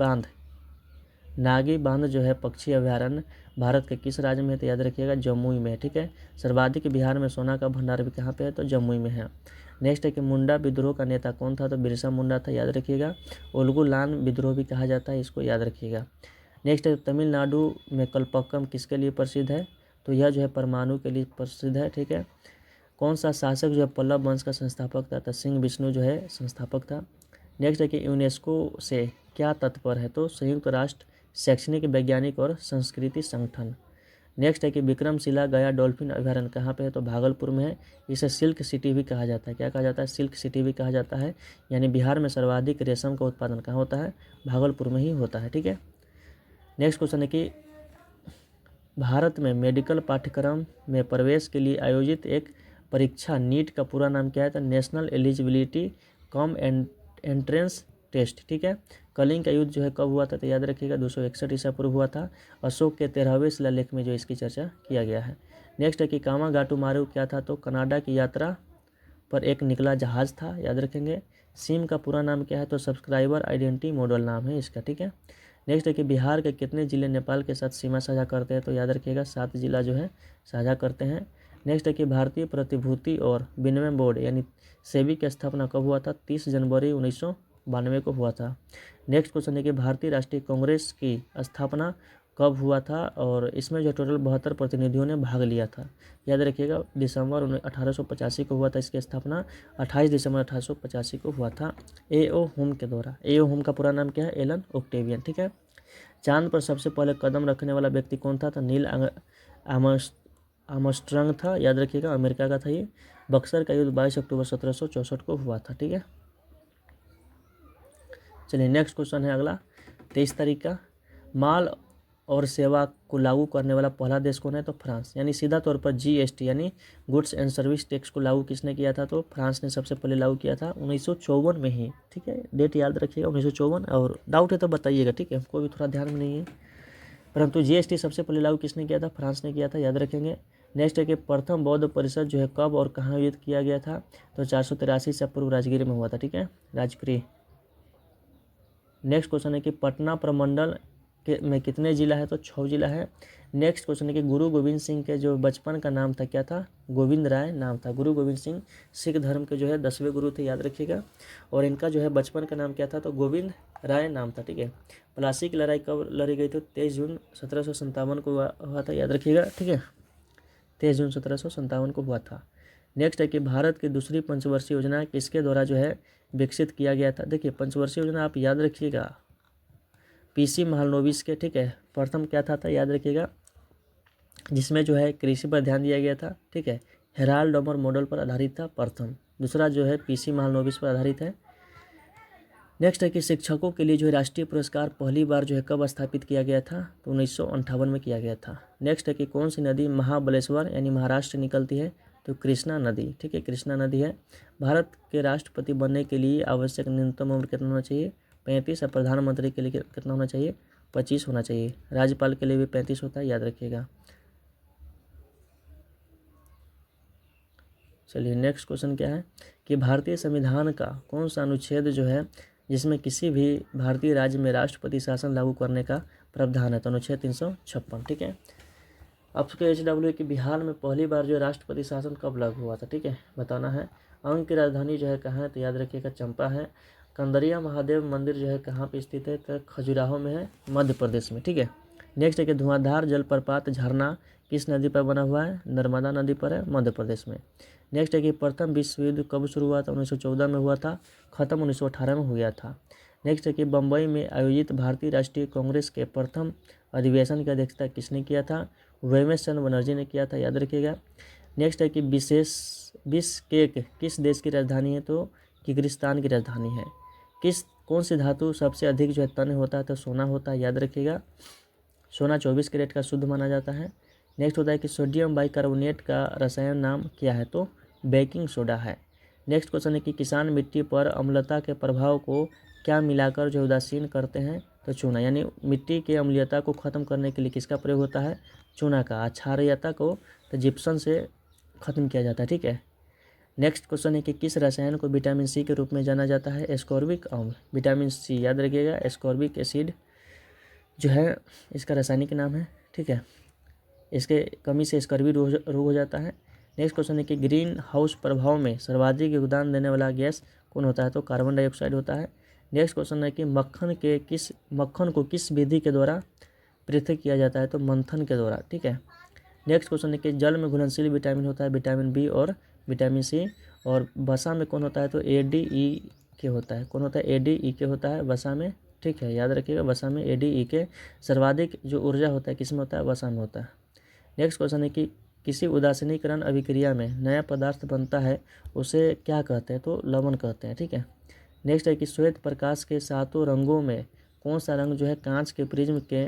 बांध जो है पक्षी अभ्यारण्य भारत के किस राज्य में है? तो याद रखिएगा जमुई में, ठीक है। सर्वाधिक बिहार में सोना का भंडार भी कहाँ पे है? तो जमुई में है। नेक्स्ट है कि मुंडा विद्रोह का नेता कौन था? तो बिरसा मुंडा था, याद रखिएगा। उलगुलान विद्रोह भी कहा जाता है, इसको याद रखिएगा। नेक्स्ट है तमिलनाडु में कल्पक्कम किसके लिए प्रसिद्ध है? तो यह जो है परमाणु के लिए प्रसिद्ध है, ठीक है। कौन सा शासक जो है पल्लव वंश का संस्थापक था? तो सिंह विष्णु जो है संस्थापक था। नेक्स्ट है कि यूनेस्को से क्या तत्पर है? तो संयुक्त राष्ट्र शैक्षणिक, वैज्ञानिक और संस्कृति संगठन। नेक्स्ट है कि विक्रमशिला गया डॉल्फिन अभ्यारण्य कहाँ पे है? तो भागलपुर में है। इसे सिल्क सिटी भी कहा जाता है। क्या कहा जाता है? सिल्क सिटी भी कहा जाता है। यानी बिहार में सर्वाधिक रेशम का उत्पादन कहाँ होता है? भागलपुर में ही होता है, ठीक है। नेक्स्ट क्वेश्चन है कि भारत में मेडिकल पाठ्यक्रम में प्रवेश के लिए आयोजित एक परीक्षा नीट का पूरा नाम क्या है? तो national eligibility cum entrance test, ठीक है। कलिंग का युद्ध जो है कब हुआ था? तो याद रखिएगा 261 ईसा पूर्व हुआ था। अशोक के 13वें शिलालेख में जो इसकी चर्चा किया गया है। नेक्स्ट है कि कामागाटू मारू क्या था? तो कनाडा की यात्रा पर एक निकला जहाज था, याद रखेंगे। सिम का पूरा नाम क्या है? तो सब्सक्राइबर आइडेंटिटी मॉडल नाम है इसका, ठीक है। नेक्स्ट है कि बिहार के कितने जिले नेपाल के साथ सीमा साझा करते हैं? तो याद रखिएगा 7 जिला जो है साझा करते हैं। नेक्स्ट है कि भारतीय प्रतिभूति और विनिमय बोर्ड यानी सेबी की स्थापना कब हुआ था? 30 जनवरी 1992 को हुआ था। नेक्स्ट क्वेश्चन है कि भारतीय राष्ट्रीय कांग्रेस की स्थापना कब हुआ था? और इसमें जो टोटल 72 प्रतिनिधियों ने भाग लिया था, याद रखिएगा। दिसंबर 1885 को हुआ था इसकी स्थापना। 28 दिसंबर 1885 को हुआ था एओ होम के द्वारा। एओ होम का पूरा नाम क्या है? एलन ओक्टेवियन, ठीक है। चांद पर सबसे पहले कदम रखने वाला व्यक्ति कौन था? तो नील आर्मस्ट्रांग था, याद रखिएगा, अमेरिका का था ये। बक्सर का युद्ध 22 अक्टूबर 1764 को हुआ था, ठीक है। चलिए नेक्स्ट क्वेश्चन है अगला 23 तारीख का। माल और सेवा को लागू करने वाला पहला देश कौन है? तो फ्रांस। यानी सीधा तौर पर जीएसटी यानी गुड्स एंड सर्विस टैक्स को लागू किसने किया था? तो फ्रांस ने सबसे पहले लागू किया था 1954 में ही, ठीक है। डेट याद रखिएगा 1954, और डाउट है तो बताइएगा, ठीक है, हमको भी थोड़ा ध्यान में नहीं है। परंतु जीएसटी सबसे पहले लागू किसने किया था? फ्रांस ने किया था, याद रखेंगे। नेक्स्ट है कि प्रथम बौद्ध परिषद जो है कब और कहाँ आयोजित किया गया था? तो 483 ईसा पूर्व राजगीर में हुआ था, ठीक है, राजगीर। नेक्स्ट क्वेश्चन है कि पटना प्रमंडल के में कितने जिला है? तो 6 जिला है। नेक्स्ट क्वेश्चन है कि गुरु गोविंद सिंह के जो बचपन का नाम था क्या था? गोविंद राय नाम था। गुरु गोविंद सिंह सिख धर्म के जो है 10वें गुरु थे, याद रखिएगा। और इनका जो है बचपन का नाम क्या था? तो गोविंद राय नाम था, ठीक है। प्लासी की लड़ाई कब लड़ी गई थी? 23 जून 1757 को हुआ था, याद रखिएगा, ठीक है। 23 जून 1757 को हुआ था। नेक्स्ट है कि भारत की दूसरी पंचवर्षीय योजना किसके द्वारा जो है विकसित किया गया था? देखिए पंचवर्षीय योजना आप याद रखिएगा पीसी महालनोबिस के, ठीक है। प्रथम क्या था याद रखिएगा, जिसमें जो है कृषि पर ध्यान दिया गया था, ठीक है। हेराल्ड डॉमर मॉडल पर आधारित था प्रथम। दूसरा जो है पीसी महालनोबिस पर आधारित है। नेक्स्ट है कि शिक्षकों के लिए जो है राष्ट्रीय पुरस्कार पहली बार जो है कब स्थापित किया गया था? तो 1958 में किया गया था। नेक्स्ट है कि कौन सी नदी महाबलेश्वर यानी महाराष्ट्र से निकलती है? तो कृष्णा नदी, ठीक है, कृष्णा नदी है। भारत के राष्ट्रपति बनने के लिए आवश्यक न्यूनतम उम्र कितना होना चाहिए? 35। और प्रधानमंत्री के लिए कितना होना चाहिए? 25 होना चाहिए। राज्यपाल के लिए भी 35 होता है, याद रखिएगा। चलिए नेक्स्ट क्वेश्चन क्या है कि भारतीय संविधान का कौन सा अनुच्छेद जो है जिसमें किसी भी भारतीय राज्य में राष्ट्रपति शासन लागू करने का प्रावधान है, तो अनुच्छेद 356। ठीक है। आपके HW कि बिहार में पहली बार जो राष्ट्रपति शासन कब लागू हुआ था, ठीक है, बताना है। अंग की राजधानी जो है कहाँ है, तो याद रखिएगा चंपा है। कंदरिया महादेव मंदिर जो है कहाँ पे स्थित है, तो खजुराहो में है, मध्य प्रदेश में। ठीक है। नेक्स्ट है कि धुआंधार जलप्रपात झरना किस नदी पर बना हुआ है, नर्मदा नदी पर है, मध्य प्रदेश में। नेक्स्ट है कि प्रथम विश्व युद्ध कब शुरू हुआ था, 1914 में हुआ था, खत्म 1918 में हो गया था। नेक्स्ट है कि बम्बई में आयोजित भारतीय राष्ट्रीय कांग्रेस के प्रथम अधिवेशन की अध्यक्षता किसने किया था, वेमेश चंद्र बनर्जी ने किया था, याद रखिएगा। नेक्स्ट है कि बिश्केक किस देश की राजधानी है, तो किर्गिस्तान की राजधानी है। कौन सी धातु सबसे अधिक जो है तन्य होता है, तो सोना होता है, याद रखिएगा। सोना 24 कैरेट का शुद्ध माना जाता है। नेक्स्ट होता है कि सोडियम बाइकार्बोनेट का रसायन नाम क्या है, तो बेकिंग सोडा है। नेक्स्ट क्वेश्चन है कि किसान मिट्टी पर अम्लता के प्रभाव को क्या मिलाकर जो उदासीन करते हैं, तो चूना, यानी मिट्टी की अम्लीयता को खत्म करने के लिए किसका प्रयोग होता है, चूना का। क्षारीयता को तो जिप्सम से खत्म किया जाता है। ठीक है। नेक्स्ट क्वेश्चन है कि किस रसायन को विटामिन सी के रूप में जाना जाता है, एस्कॉर्बिक अम्ल। विटामिन सी याद रखिएगा, एस्कॉर्बिक एसिड जो है इसका रासायनिक नाम है। ठीक है। इसके कमी से स्कर्वी रोग हो जाता है। नेक्स्ट क्वेश्चन है कि ग्रीन हाउस प्रभाव में सर्वाधिक योगदान देने वाला गैस कौन होता है, तो कार्बन डाइऑक्साइड होता है। नेक्स्ट क्वेश्चन है कि मक्खन को किस विधि के द्वारा पृथक किया जाता है, तो मंथन के द्वारा। ठीक है। नेक्स्ट क्वेश्चन है कि जल में घुलनशील विटामिन होता है विटामिन बी और विटामिन सी, और वसा में कौन होता है, तो ADE होता है। कौन होता है, ADE होता है वसा में। ठीक है, याद रखिएगा, वसा में ADE। सर्वाधिक जो ऊर्जा होता है किसमें होता है, वसा में होता है। नेक्स्ट क्वेश्चन है कि किसी उदासीनीकरण अभिक्रिया में नया पदार्थ बनता है उसे क्या कहते हैं, तो लवण कहते हैं। ठीक है। नेक्स्ट है कि श्वेत प्रकाश के सातों रंगों में कौन सा रंग जो है कांच के प्रिज्म के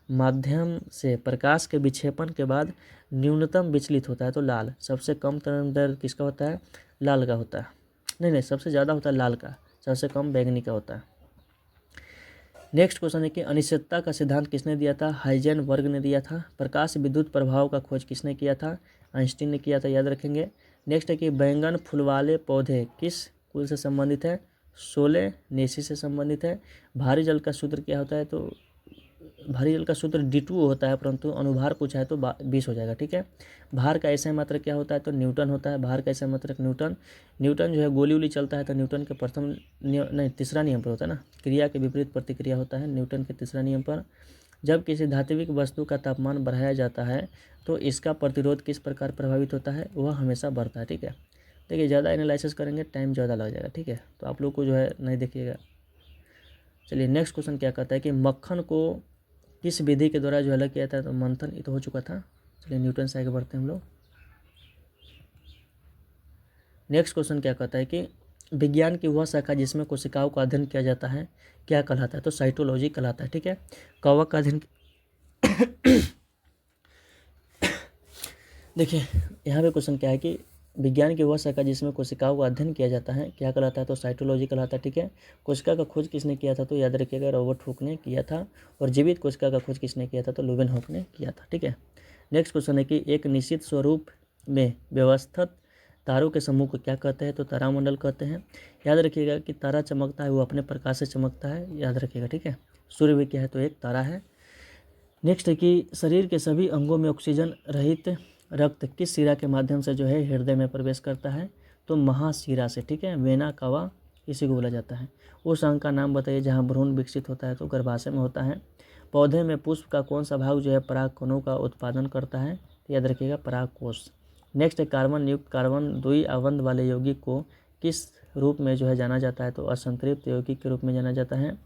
माध्यम से प्रकाश के विक्षेपण के बाद न्यूनतम विचलित होता है, तो लाल। सबसे कम तरंग दैर्घ्य किसका होता है, लाल का होता है। नहीं, सबसे ज़्यादा होता है लाल का, सबसे कम बैंगनी का होता है। नेक्स्ट क्वेश्चन है कि अनिश्चितता का सिद्धांत किसने दिया था, हाइजेनबर्ग ने दिया था। प्रकाश विद्युत प्रभाव का खोज किसने किया था, आइंस्टीन ने किया था, याद रखेंगे। नेक्स्ट है कि बैंगन फूल वाले पौधे किस कुल से संबंधित है, सोलेनेसी से संबंधित है। भारी जल का सूत्र क्या होता है, तो भारी जल का सूत्र D2 होता है, परंतु अनुभार पूछा है तो 20 हो जाएगा। ठीक है। भार का ऐसा मात्रक क्या होता है, तो न्यूटन होता है। भार का ऐसा मात्रक न्यूटन जो है गोली उली चलता है तो न्यूटन के तीसरा नियम पर होता है ना, क्रिया के विपरीत प्रतिक्रिया होता है न्यूटन के तीसरा नियम पर। जब किसी धात्विक वस्तु का तापमान बढ़ाया जाता है तो इसका प्रतिरोध किस प्रकार प्रभावित होता है, वह हमेशा बढ़ता है। ठीक है। देखिए ज़्यादा एनालिसिस करेंगे टाइम ज़्यादा लग जाएगा। ठीक है, तो आप लोग को जो है नहीं देखिएगा। चलिए नेक्स्ट क्वेश्चन क्या कहता है कि मक्खन को किस विधि के द्वारा जो अलग किया था, तो मंथन, ये तो हो चुका था। चलिए न्यूटन से आगे बढ़ते हैं हम लोग। नेक्स्ट क्वेश्चन क्या कहता है कि विज्ञान की वह शाखा जिसमें कोशिकाओं का अध्ययन किया जाता है क्या कहलाता है, तो साइटोलॉजी कहलाता है। ठीक है। कवक का अध्ययन देखिए यहाँ पे क्वेश्चन क्या है कि विज्ञान की वह शाखा जिसमें कोशिकाओं का अध्ययन किया जाता है क्या कहलाता है, तो साइटोलॉजी कहलाता है। ठीक है। कोशिका का खोज किसने किया था, तो याद रखिएगा रॉबर्ट हुक ने किया था। और जीवित कोशिका का खोज किसने किया था, तो लुवेनहुक ने किया था। ठीक है। नेक्स्ट क्वेश्चन है कि एक निश्चित स्वरूप में व्यवस्थित तारों के समूह को क्या कहते हैं, तो तारामंडल कहते हैं। याद रखिएगा कि तारा चमकता है वो अपने प्रकाश से चमकता है, याद रखिएगा। ठीक है। सूर्य भी क्या है, तो एक तारा है। नेक्स्ट है कि शरीर के सभी अंगों में ऑक्सीजन रहित रक्त किस शिरा के माध्यम से जो है हृदय में प्रवेश करता है, तो महाशिरा से। ठीक है। वेना कावा इसी को बोला जाता है। उस अंग का नाम बताइए जहाँ भ्रूण विकसित होता है, तो गर्भाशय में होता है। पौधे में पुष्प का कौन सा भाग जो है परागकणों का उत्पादन करता है, तो याद रखिएगा परागकोश। नेक्स्ट है कार्बन युक्त कार्बन द्विआबंध वाले यौगिक को किस रूप में जो है जाना जाता है, तो असंतृप्त यौगिक के रूप में जाना जाता है।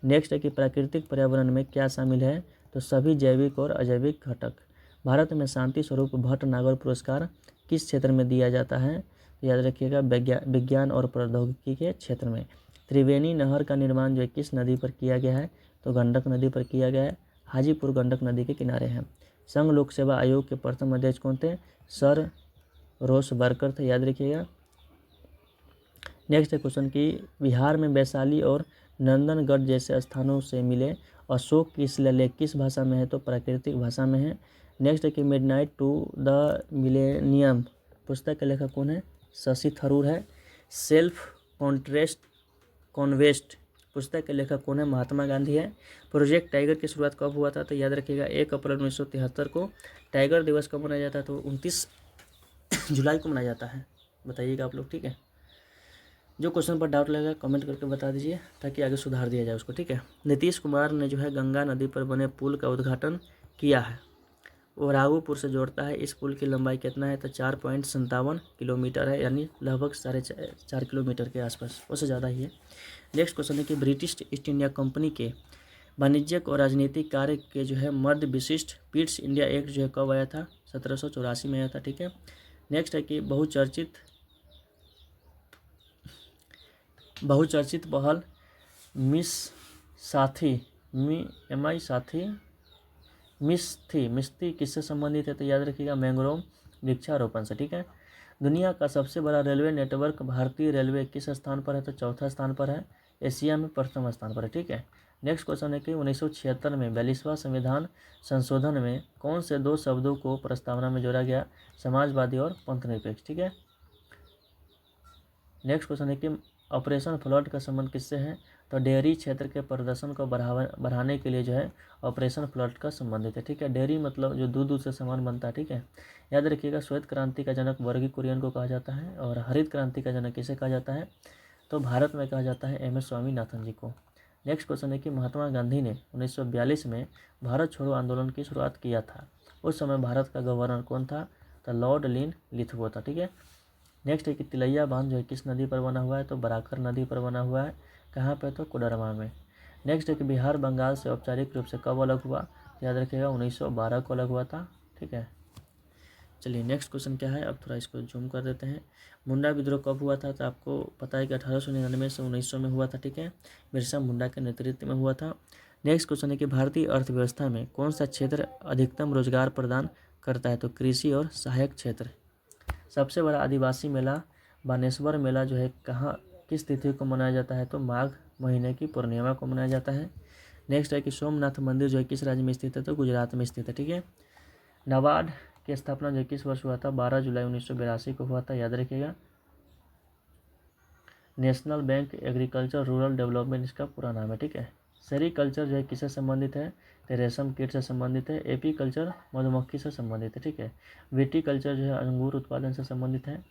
नेक्स्ट है कि प्राकृतिक पर्यावरण में क्या शामिल है, तो सभी जैविक और अजैविक घटक। भारत में शांति स्वरूप भटनागर पुरस्कार किस क्षेत्र में दिया जाता है, याद रखिएगा विज्ञान और प्रौद्योगिकी के क्षेत्र में। त्रिवेणी नहर का निर्माण जो है किस नदी पर किया गया है, तो गंडक नदी पर किया गया है। हाजीपुर गंडक नदी के किनारे हैं। संघ लोक सेवा आयोग के प्रथम अध्यक्ष कौन थे, सर रोसबर्कर थे, याद रखिएगा। नेक्स्ट है क्वेश्चन कि बिहार में वैशाली और नंदनगढ़ जैसे स्थानों से मिले अशोक की शिलालेख किस भाषा में है? तो प्राकृतिक भाषा में है। नेक्स्ट है कि मिडनाइट टू द मिलेनियम पुस्तक के लेखक कौन है? शशि थरूर है। सेल्फ कॉन्वेस्ट पुस्तक के लेखक कौन है? महात्मा गांधी है। प्रोजेक्ट टाइगर की शुरुआत कब हुआ था? तो याद रखिएगा 1 अप्रैल 1973 को। टाइगर दिवस कब मनाया जाता है? तो 29 जुलाई को मनाया जाता है। बताइएगा आप लोग, ठीक है। जो क्वेश्चन पर डाउट लगेगा कमेंट करके बता दीजिए ताकि आगे सुधार दिया जाए उसको, ठीक है। नीतीश कुमार ने जो है गंगा नदी पर बने पुल का उद्घाटन किया है। वो राघोपुर से जोड़ता है। इस पुल की लंबाई कितना है? तो 4.57 किलोमीटर है, यानी लगभग 4.5 किलोमीटर के आसपास, उससे ज़्यादा ही है। नेक्स्ट क्वेश्चन है कि ब्रिटिश ईस्ट इंडिया कंपनी के वाणिज्यिक और राजनीतिक कार्य के जो है मध्य विशिष्ट पिट्स इंडिया एक्ट जो है कब आया था? 1784 में आया था, ठीक है। नेक्स्ट है कि बहुचर्चित पहल मिस मिस्ती किससे संबंधित है? तो याद रखिएगा मैंग्रोव वृक्षारोपण से, ठीक है। दुनिया का सबसे बड़ा रेलवे नेटवर्क भारतीय रेलवे किस स्थान पर है? तो चौथा स्थान पर है। एशिया में प्रथम स्थान पर है, ठीक है। नेक्स्ट क्वेश्चन है कि 1976 में 42वां संविधान संशोधन में कौन से 2 शब्दों को प्रस्तावना में जोड़ा गया? समाजवादी और पंथनिरपेक्ष, ठीक है। नेक्स्ट क्वेश्चन है कि ऑपरेशन फ्लड का संबंध किससे है? तो डेयरी क्षेत्र के प्रदर्शन को बढ़ाने के लिए जो है ऑपरेशन फ्लड का संबंधित है, ठीक है। डेयरी मतलब जो दूध से सामान बनता है, ठीक है। याद रखिएगा श्वेत क्रांति का जनक वर्गीज कुरियन को कहा जाता है और हरित क्रांति का जनक किसे कहा जाता है? तो भारत में कहा जाता है MS स्वामीनाथन जी को। नेक्स्ट क्वेश्चन है कि महात्मा गांधी ने 1942 में भारत छोड़ो आंदोलन की शुरुआत किया था। उस समय भारत का गवर्नर कौन था? तो लॉर्ड लिन लिथगो था, ठीक है। नेक्स्ट है कि तिलैया बांध जो है किस नदी पर बना हुआ है? तो बराकर नदी पर बना हुआ है। कहाँ पे? तो कोडरमा में। नेक्स्ट है कि बिहार बंगाल से औपचारिक रूप से कब अलग हुआ? याद रखिएगा 1912 को अलग हुआ था, ठीक है। चलिए नेक्स्ट क्वेश्चन क्या है, अब थोड़ा इसको जूम कर देते हैं। मुंडा विद्रोह कब हुआ था? तो आपको पता है कि 1899 से 1900 में हुआ था, ठीक है। बिरसा मुंडा के नेतृत्व में हुआ था। नेक्स्ट क्वेश्चन है कि भारतीय अर्थव्यवस्था में कौन सा क्षेत्र अधिकतम रोजगार प्रदान करता है? तो कृषि और सहायक क्षेत्र। सबसे बड़ा आदिवासी मेला बानेश्वर मेला जो है कहाँ किस तिथि को मनाया जाता है? तो माघ महीने की पूर्णिमा को मनाया जाता है। नेक्स्ट है कि सोमनाथ मंदिर जो है किस राज्य में स्थित है? तो गुजरात में स्थित है, ठीक है। नाबार्ड की स्थापना जो किस वर्ष हुआ था? 12 जुलाई 1982 को हुआ था, याद रखिएगा। National bank agriculture rural development इसका पूरा नाम है, ठीक है। सेरीकल्चर जो है किससे संबंधित है? तो रेशम कीट से संबंधित है। एपीकल्चर मधुमक्खी से संबंधित है, ठीक है। विटीकल्चर जो है अंगूर उत्पादन से संबंधित है।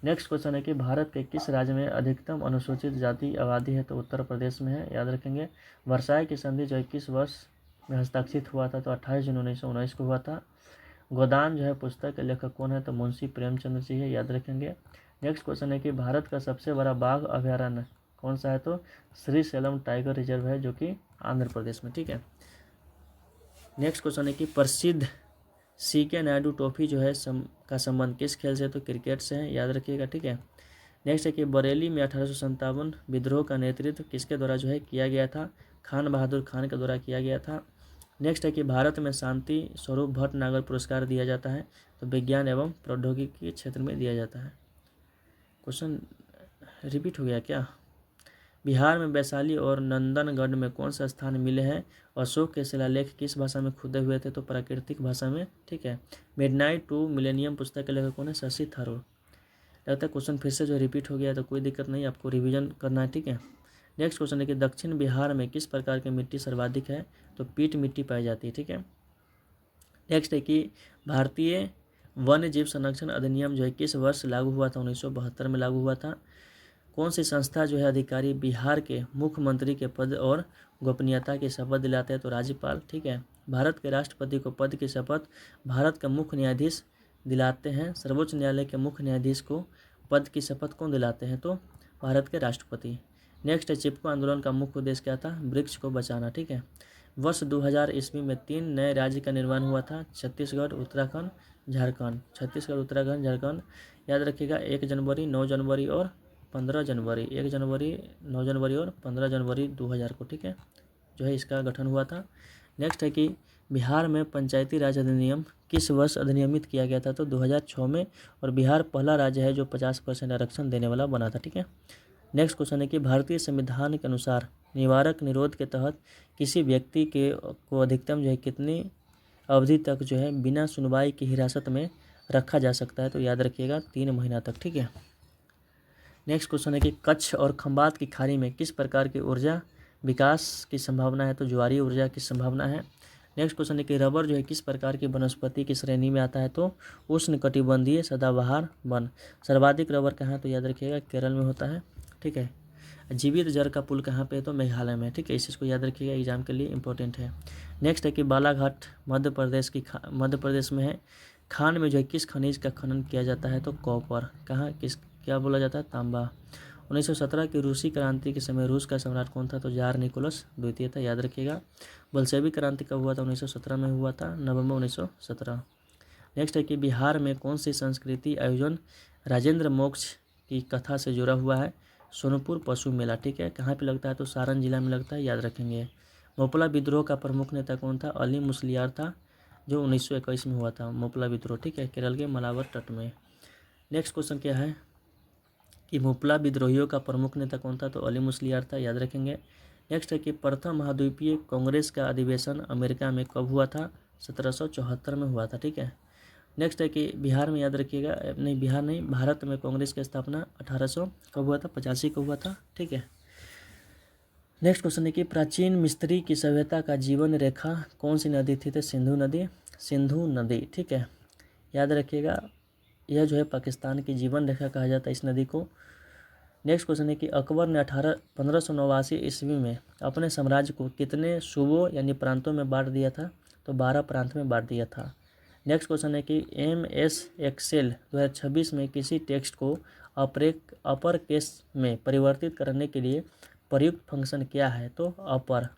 नेक्स्ट क्वेश्चन है कि भारत के किस राज्य में अधिकतम अनुसूचित जाति आबादी है? तो उत्तर प्रदेश में है, याद रखेंगे। वर्साई की संधि जो है किस वर्ष में हस्ताक्षरित हुआ था? तो 28 जून 1919 को हुआ था। गोदान जो है पुस्तक के लेखक कौन है? तो मुंशी प्रेमचंद्र जी है, याद रखेंगे। नेक्स्ट क्वेश्चन है कि भारत का सबसे बड़ा बाघ अभयारण्य कौन सा है? तो श्री सेलम टाइगर रिजर्व है जो कि आंध्र प्रदेश में, ठीक है। नेक्स्ट क्वेश्चन है कि प्रसिद्ध CK नायडू ट्रॉफी जो है का संबंध किस खेल से? तो क्रिकेट से है, याद रखिएगा, ठीक है। नेक्स्ट है कि बरेली में 1857 विद्रोह का नेतृत्व किसके द्वारा जो है किया गया था? खान बहादुर खान के द्वारा किया गया था। नेक्स्ट है कि भारत में शांति स्वरूप भटनागर पुरस्कार दिया जाता है, तो विज्ञान एवं प्रौद्योगिकी के क्षेत्र में दिया जाता है। क्वेश्चन रिपीट हो गया क्या? बिहार में वैशाली और नंदनगढ़ में कौन सा स्थान मिले हैं? अशोक के शिलालेख किस भाषा में खुदे हुए थे? तो प्राकृतिक भाषा में, ठीक है। मिडनाइट टू मिलेनियम पुस्तक के लेखक कौन है? शशि थरूर। लगता है क्वेश्चन फिर से जो रिपीट हो गया तो कोई दिक्कत नहीं, आपको रिवीजन करना है, ठीक है। नेक्स्ट क्वेश्चन है कि दक्षिण बिहार में किस प्रकार की मिट्टी सर्वाधिक है? तो पीट मिट्टी पाई जाती है, ठीक है। नेक्स्ट है कि भारतीय वन्य जीव संरक्षण अधिनियम जो है किस वर्ष लागू हुआ था? 1972 में लागू हुआ था। कौन सी संस्था जो है अधिकारी बिहार के मुख्यमंत्री के पद और गोपनीयता की शपथ दिलाते हैं? तो राज्यपाल, ठीक है। भारत के राष्ट्रपति को पद की शपथ भारत का मुख्य न्यायाधीश दिलाते हैं। सर्वोच्च न्यायालय के मुख्य न्यायाधीश को पद की शपथ कौन दिलाते हैं? तो भारत के राष्ट्रपति। नेक्स्ट है चिपको आंदोलन का मुख्य उद्देश्य क्या था? वृक्ष को बचाना, ठीक है। वर्ष 2000 ईस्वी में 3 नए राज्य का निर्माण हुआ था, छत्तीसगढ़, उत्तराखंड, झारखंड। छत्तीसगढ़, उत्तराखंड, झारखंड, याद रखिएगा। 1 जनवरी, 9 जनवरी और 15 जनवरी, 1 जनवरी, 9 जनवरी और 15 जनवरी 2000 को, ठीक है, जो है इसका गठन हुआ था। नेक्स्ट है कि बिहार में पंचायती राज अधिनियम किस वर्ष अधिनियमित किया गया था? तो 2006 में, और बिहार पहला राज्य है जो 50% आरक्षण देने वाला बना था, ठीक है। नेक्स्ट क्वेश्चन है कि भारतीय संविधान के अनुसार निवारक निरोध के तहत किसी व्यक्ति के को अधिकतम जो है कितनी अवधि तक जो है बिना सुनवाई की हिरासत में रखा जा सकता है, तो याद रखिएगा 3 महीना तक, ठीक है। नेक्स्ट क्वेश्चन है कि कच्छ और खंबात की खाड़ी में किस प्रकार की ऊर्जा विकास की संभावना है, तो ज्वारीय ऊर्जा की संभावना है। नेक्स्ट क्वेश्चन है कि रबर जो है किस प्रकार की वनस्पति की श्रेणी में आता है, तो उष्णकटिबंधीय सदाबहार वन। सर्वाधिक रबर कहाँ है, तो याद रखिएगा केरल में होता है, ठीक है। जीवित जर का पुल कहाँ पे है, तो मेघालय में, ठीक है। इस चीज़ को याद रखिएगा, एग्जाम के लिए इंपॉर्टेंट है। नेक्स्ट है कि बालाघाट मध्य प्रदेश में है। खान में जो है किस खनिज का खनन किया जाता है, तो कॉपर। कहाँ किस क्या बोला जाता है, तांबा। 1917 की रूसी क्रांति के समय रूस का सम्राट कौन था, तो जार निकोलस द्वितीय था, याद रखिएगा। बल्शेवी क्रांति कब हुआ था, 1917 में हुआ था, नवंबर 1917। नेक्स्ट है कि बिहार में कौन सी संस्कृति आयोजन राजेंद्र मोक्ष की कथा से जुड़ा हुआ है, सोनपुर पशु मेला, ठीक है। कहाँ पे लगता है, तो सारण जिला में लगता है, याद रखेंगे। मोपला विद्रोह का प्रमुख नेता कौन था, अली मुस्लियार था, जो 1921 में हुआ था मोपला विद्रोह, ठीक है, केरल के मलावर तट में। नेक्स्ट क्वेश्चन क्या है कि मोपला विद्रोहियों का प्रमुख नेता कौन था, तो अली मुस्लियार था, याद रखेंगे। नेक्स्ट है कि प्रथम महाद्वीपीय कांग्रेस का अधिवेशन अमेरिका में कब हुआ था, 1774 में हुआ था, ठीक है। नेक्स्ट है कि बिहार में याद रखिएगा, नहीं बिहार नहीं, भारत में कांग्रेस की स्थापना 1800 कब हुआ था, 85 को हुआ था, ठीक है। नेक्स्ट क्वेश्चन है कि प्राचीन मिस्री की सभ्यता का जीवन रेखा कौन सी नदी थी, तो सिंधु नदी, ठीक है, याद रखिएगा। यह जो है पाकिस्तान की जीवन रेखा कहा जाता है इस नदी को। नेक्स्ट क्वेश्चन है कि अकबर ने 1589 ईस्वी में अपने साम्राज्य को कितने सूबों यानी प्रांतों में बांट दिया था, तो 12 प्रांत में बांट दिया था। नेक्स्ट क्वेश्चन है कि MS एक्सेल 2026 में किसी टेक्स्ट को अपर केस में परिवर्तित करने के लिए प्रयुक्त फंक्शन क्या है, तो अपर।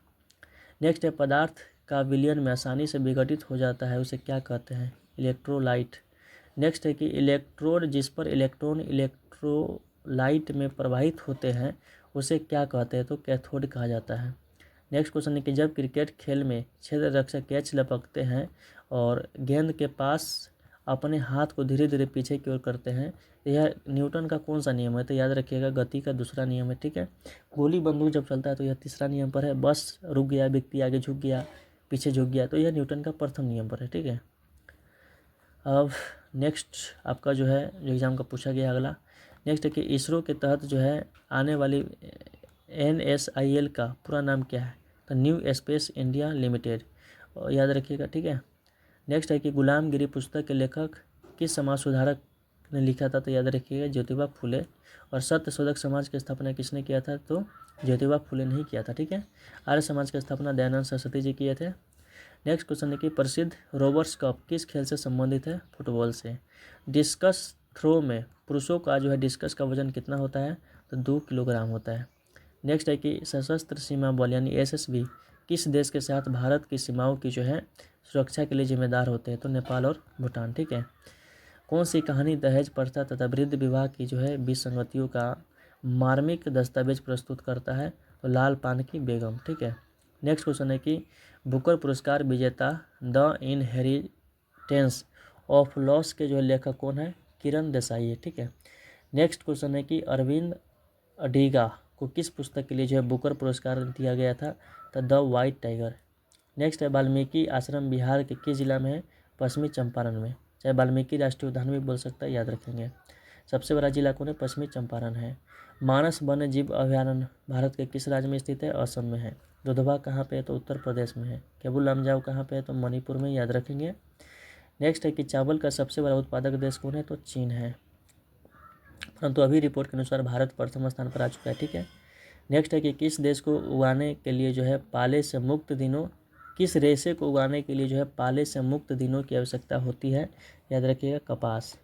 नेक्स्ट है पदार्थ का विलयन में आसानी से विघटित हो जाता है उसे क्या कहते हैं, इलेक्ट्रोलाइट। नेक्स्ट है कि इलेक्ट्रोड जिस पर इलेक्ट्रॉन इलेक्ट्रोलाइट में प्रवाहित होते हैं उसे क्या कहते हैं, तो कैथोड कहा जाता है। नेक्स्ट क्वेश्चन है कि जब क्रिकेट खेल में क्षेत्र रक्षक कैच लपकते हैं और गेंद के पास अपने हाथ को धीरे धीरे पीछे की ओर करते हैं, यह न्यूटन का कौन सा नियम है, तो याद रखिएगा गति का दूसरा नियम है, ठीक है। गोली बंदूक जब चलता है तो यह तीसरा नियम पर है। बस रुक गया, व्यक्ति आगे झुक गया, पीछे झुक गया, तो यह न्यूटन का प्रथम नियम पर है, ठीक है। अब नेक्स्ट आपका जो है जो एग्ज़ाम का पूछा गया अगला। नेक्स्ट है कि इसरो के तहत जो है आने वाली NSIL का पूरा नाम क्या है, तो न्यू स्पेस इंडिया लिमिटेड, याद रखिएगा, ठीक है। नेक्स्ट है कि गुलामगिरी पुस्तक के लेखक किस समाज सुधारक ने लिखा था, तो याद रखिएगा ज्योतिबा फुले। और सत्य शोधक समाज की स्थापना किसने किया था, तो ज्योतिबा फुले ने ही किया था, ठीक है। आर्य समाज की स्थापना दयानंद सरस्वती जी किए थे। नेक्स्ट क्वेश्चन है कि प्रसिद्ध रोबर्ट्स कप किस खेल से संबंधित है, फुटबॉल से। डिस्कस थ्रो में पुरुषों का जो है डिस्कस का वजन कितना होता है, तो 2 किलोग्राम होता है। नेक्स्ट है कि सशस्त्र सीमा बल यानी SSB किस देश के साथ भारत की सीमाओं की जो है सुरक्षा के लिए जिम्मेदार होते हैं, तो नेपाल और भूटान, ठीक है। कौन सी कहानी दहेज प्रथा तथा वृद्ध विवाह की जो है विसंगतियों का मार्मिक दस्तावेज प्रस्तुत करता है, तो लाल पान की बेगम, ठीक है। नेक्स्ट क्वेश्चन है कि बुकर पुरस्कार विजेता द इनहेरिटेंस ऑफ लॉस के जो है लेखक कौन है, किरण देसाई है, ठीक है। नेक्स्ट क्वेश्चन है कि अरविंद अडिगा को किस पुस्तक के लिए जो है बुकर पुरस्कार दिया गया था, तो द वाइट टाइगर। नेक्स्ट है वाल्मीकि आश्रम बिहार के किस जिला में है, पश्चिमी चंपारण में, चाहे वाल्मीकि राष्ट्रीय उद्यान भी बोल सकता है, याद रखेंगे। सबसे बड़ा जिला कौन है, पश्चिमी चंपारण है। मानस वन्य जीव अभयारण्य भारत के किस राज्य में स्थित है, असम में है। दुधवा कहाँ पे है, तो उत्तर प्रदेश में है। केबुल लमजाओ कहाँ पे है, तो मणिपुर में, याद रखेंगे। नेक्स्ट है कि चावल का सबसे बड़ा उत्पादक देश कौन है, तो चीन है, परंतु अभी रिपोर्ट के अनुसार भारत प्रथम स्थान पर आ चुका है, ठीक है। नेक्स्ट है कि किस देश को उगाने के लिए जो है पाले से मुक्त दिनों किस रेशे को उगाने के लिए जो है पाले से मुक्त दिनों की आवश्यकता होती है, याद रखिएगा कपास,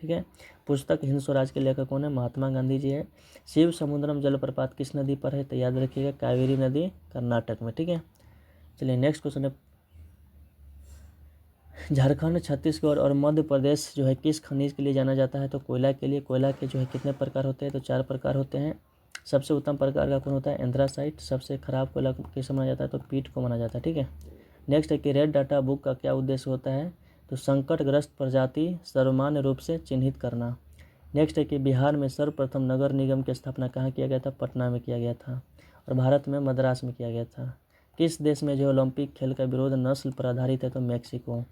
ठीक है। पुस्तक हिंद स्वराज के लेखक कौन है, महात्मा गांधी जी है। शिव समुद्रम जलप्रपात किस नदी पर है, तो याद रखिएगा कावेरी नदी कर्नाटक में, ठीक है। चलिए नेक्स्ट क्वेश्चन है झारखंड, छत्तीसगढ़ और मध्य प्रदेश जो है किस खनिज के लिए जाना जाता है, तो कोयला के लिए। कोयला के जो है कितने प्रकार होते हैं, तो 4 प्रकार होते हैं। सबसे उत्तम प्रकार का कौन होता है, एंथ्रासाइट। सबसे खराब कोयला किसे माना जाता है, तो पीट को माना जाता है, ठीक है। नेक्स्ट है कि रेड डाटा बुक का क्या उद्देश्य होता है, तो संकटग्रस्त प्रजाति सर्वमान्य रूप से चिन्हित करना। नेक्स्ट है कि बिहार में सर्वप्रथम नगर निगम की स्थापना कहाँ किया गया था? पटना में किया गया था। और भारत में मद्रास में किया गया था। किस देश में जो ओलंपिक खेल का विरोध नस्ल पर आधारित है? तो मैक्सिको।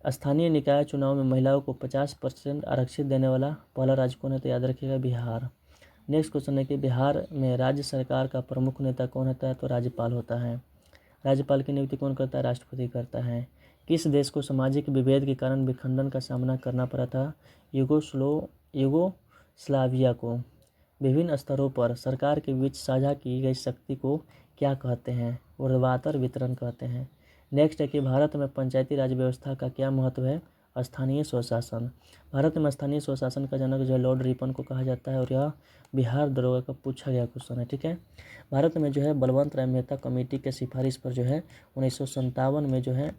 स्थानीय निकाय चुनाव में महिलाओं को 50% आरक्षित देने वाला पहला राज्य कौन है? तो याद रखिएगा बिहार। नेक्स्ट क्वेश्चन है कि बिहार में राज्य सरकार का प्रमुख नेता कौन होता है? तो राज्यपाल होता है। राज्यपाल की नियुक्ति कौन करता है? राष्ट्रपति करता है। किस देश को सामाजिक विभेद के कारण विखंडन का सामना करना पड़ा था? यूगोस्लाविया को। विभिन्न स्तरों पर सरकार के बीच साझा की गई शक्ति को क्या कहते हैं? ऊर्ध्वाधर वितरण कहते हैं। नेक्स्ट है कि भारत में पंचायती राज व्यवस्था का क्या महत्व है? स्थानीय स्वशासन। भारत में स्थानीय स्वशासन का जनक जो है लॉर्ड रिपन को कहा जाता है और यह बिहार दरोगा का पूछा गया क्वेश्चन है। ठीक है, भारत में जो है बलवंत राय मेहता कमेटी के सिफारिश पर जो है 1957 में जो है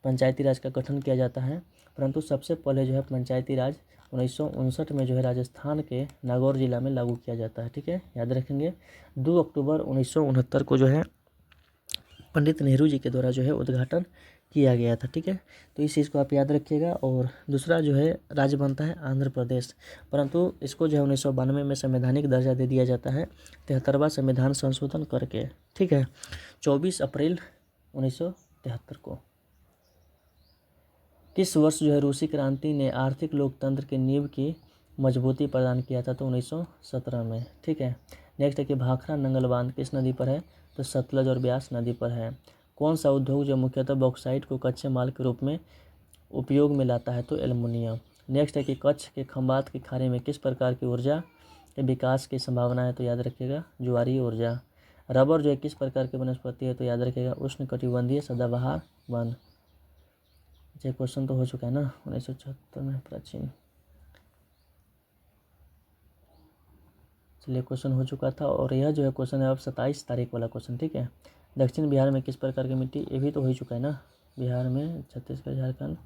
पंचायती राज का गठन किया जाता है, परंतु सबसे पहले जो है पंचायती राज 1959 में जो है राजस्थान के नागौर जिला में लागू किया जाता है। ठीक है, याद रखेंगे 2 अक्टूबर 1969 को जो है पंडित नेहरू जी के द्वारा जो है उद्घाटन किया गया था। ठीक है, तो इस चीज़ को आप याद रखिएगा। और दूसरा जो है राज्य बनता है आंध्र प्रदेश, परंतु इसको जो है 1992 में संवैधानिक दर्जा दे दिया जाता है 73वां संविधान संशोधन करके। ठीक है, 24 अप्रैल 1973 को। किस वर्ष जो है रूसी क्रांति ने आर्थिक लोकतंत्र की नींव की मजबूती प्रदान किया था? तो 1917 में। ठीक है, नेक्स्ट है कि भाखड़ा नंगल बांध किस नदी पर है? तो सतलज और ब्यास नदी पर है। कौन सा उद्योग जो मुख्यतः बॉक्साइट को कच्चे माल के रूप में उपयोग में लाता है? तो एल्युमिनियम। नेक्स्ट है कि कच्छ के खंबात की खाड़ी में किस प्रकार की ऊर्जा के विकास की संभावना है? तो याद रखिएगा ज्वारीय ऊर्जा। रबर जो है किस प्रकार की वनस्पति है? तो याद रखिएगा उष्णकटिबंधीय सदाबहार वन। ये क्वेश्चन तो हो चुका है ना 1976 में प्राचीन। चलिए क्वेश्चन हो चुका था और यह जो है क्वेश्चन है अब 27 तारीख वाला क्वेश्चन। ठीक है, दक्षिण बिहार में किस प्रकार की मिट्टी? ये भी तो हो ही चुका है ना, बिहार में, छत्तीसगढ़, झारखंड।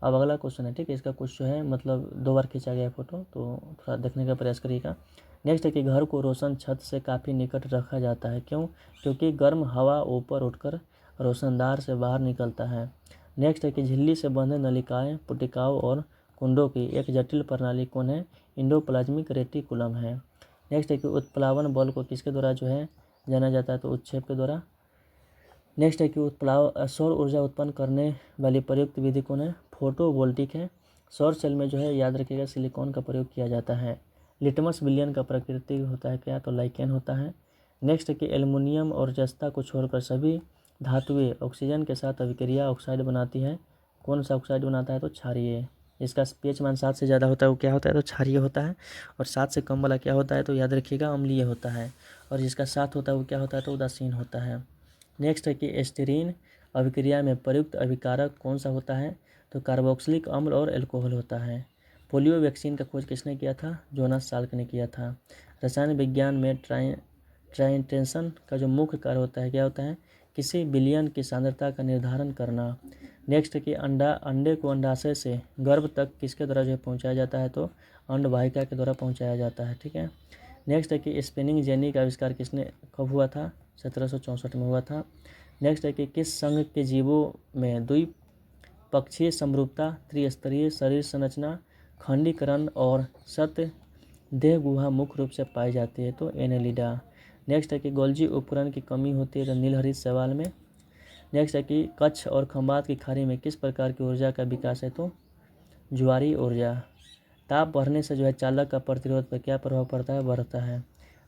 अब अगला क्वेश्चन है। ठीक है, इसका कुछ जो है मतलब 2 बार खींचा गया फोटो, तो थोड़ा देखने का प्रयास करिएगा। नेक्स्ट है कि घर को रोशन छत से काफ़ी निकट रखा जाता है, क्यों? क्योंकि गर्म हवा ऊपर उठकर रोशनदार से बाहर निकलता है। नेक्स्ट है कि झिल्ली से बंधे नलिकाएं, पुटिकाओं और कुंडों की एक जटिल प्रणाली कौन है? इंडोप्लाज्मिक रेटिकुलम है। नेक्स्ट है कि उत्प्लावन बल को किसके द्वारा जो है जाना जाता है? तो उत्क्षेप के द्वारा। नेक्स्ट है कि सौर ऊर्जा उत्पन्न करने वाली प्रयुक्त विधि कौन है? फोटोवोल्टिक है। सौर सेल में जो है याद रखिएगा सिलिकॉन का प्रयोग किया जाता है। लिटमस विलयन का प्रकृति होता है क्या? तो लाइकेन होता है। नेक्स्ट है कि एल्युमिनियम और जस्ता को छोड़कर सभी धातुएं ऑक्सीजन के साथ अभिक्रिया ऑक्साइड बनाती है। कौन सा ऑक्साइड बनाता है? तो क्षारीय। इसका pH मान 7 से ज़्यादा होता है वो क्या होता है? तो क्षारीय होता है। और 7 से कम वाला क्या होता है? तो याद रखिएगा अम्लीय होता है। और जिसका 7 होता है वो क्या होता है? तो उदासीन होता है। नेक्स्ट है कि एस्टिरीन अभिक्रिया में प्रयुक्त अभिकारक कौन सा होता है? तो कार्बोक्सिलिक अम्ल और एल्कोहल होता है। पोलियो वैक्सीन का खोज किसने किया था? जोनास साल्क ने किया था। रसायन विज्ञान में ट्राइटेंशन का जो मुख्य कार्य होता है क्या होता है? किसी विलयन की सांद्रता का निर्धारण करना। नेक्स्ट है कि अंडे को अंडाशय से गर्भ तक किसके द्वारा जो है पहुँचाया जाता है? तो अंडवाहिका के द्वारा पहुँचाया जाता है। ठीक है, नेक्स्ट है कि स्पिनिंग जेनी का आविष्कार किसने कब हुआ था? 1764 में हुआ था। नेक्स्ट है कि किस संघ के जीवों में द्विपक्षीय समरूपता, त्रिस्तरीय शरीर संरचना, खंडीकरण और सत्य देह गुहा मुख्य रूप से पाई जाती है? तो एनेलिडा। नेक्स्ट है कि गोल्जी उपकरण की कमी होती है? तो नीलहरित शैवाल में। नेक्स्ट है कि कच्छ और खंबात की खाड़ी में किस प्रकार की ऊर्जा का विकास है? तो ज्वारीय ऊर्जा। ताप बढ़ने से जो है चालक का प्रतिरोध पर क्या प्रभाव पड़ता है? बढ़ता है।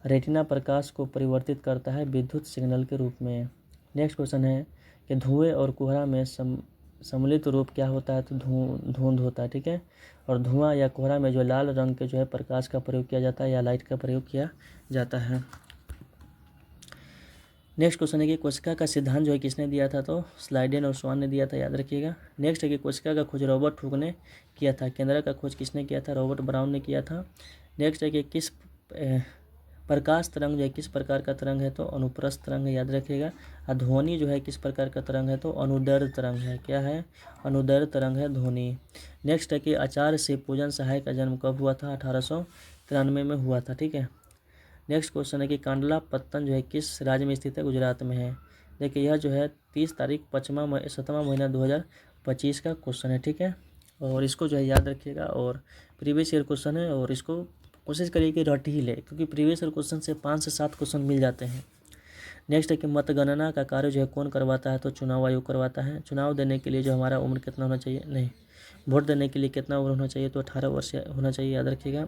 रेटिना प्रकाश को परिवर्तित करता है विद्युत सिग्नल के रूप में। नेक्स्ट क्वेश्चन है कि धुएं और कोहरा में सम्मिलित रूप क्या होता है? तो धुंध होता है। ठीक है, और धुआं या कोहरा में जो लाल रंग के जो है प्रकाश का प्रयोग किया जाता है या लाइट का प्रयोग किया जाता है। नेक्स्ट क्वेश्चन है कि कोशिका का सिद्धांत जो है किसने दिया था? तो स्लाइडेन और स्वान ने दिया था, याद रखिएगा। नेक्स्ट है कि कोशिका का खोज रॉबर्ट हुक ने किया था। केंद्र का खोज किसने किया था? रॉबर्ट ब्राउन ने किया था। नेक्स्ट है कि किस प्रकाश तरंग जो है किस प्रकार का तरंग है? तो अनुप्रस्थ तरंग है, याद रखिएगा। ध्वनि जो है किस प्रकार का तरंग है? तो अनुदैर्ध्य तरंग है। क्या है? अनुदैर्ध्य तरंग है ध्वनि। नेक्स्ट है कि आचार्य शिव पूजन सहाय का जन्म कब हुआ था? 1893 में हुआ था। ठीक है, नेक्स्ट क्वेश्चन है कि कांडला पत्तन जो है किस राज्य में स्थित है? गुजरात में है। देखिए यह जो है 30 तारीख 7वां महीना 2025 का क्वेश्चन है। ठीक है, और इसको जो है याद रखिएगा। और प्रीवियस ईयर क्वेश्चन है और इसको कोशिश करिए कि रट ही ले, क्योंकि प्रीवियस ईयर क्वेश्चन से 5 से 7 क्वेश्चन मिल जाते हैं। नेक्स्ट है कि मतगणना का कार्य जो है कौन करवाता है, तो चुनाव आयोग करवाता है। चुनाव देने के लिए जो हमारा उम्र कितना होना चाहिए, नहीं, वोट देने के लिए कितना उम्र होना चाहिए, तो 18 वर्ष होना चाहिए, याद रखिएगा।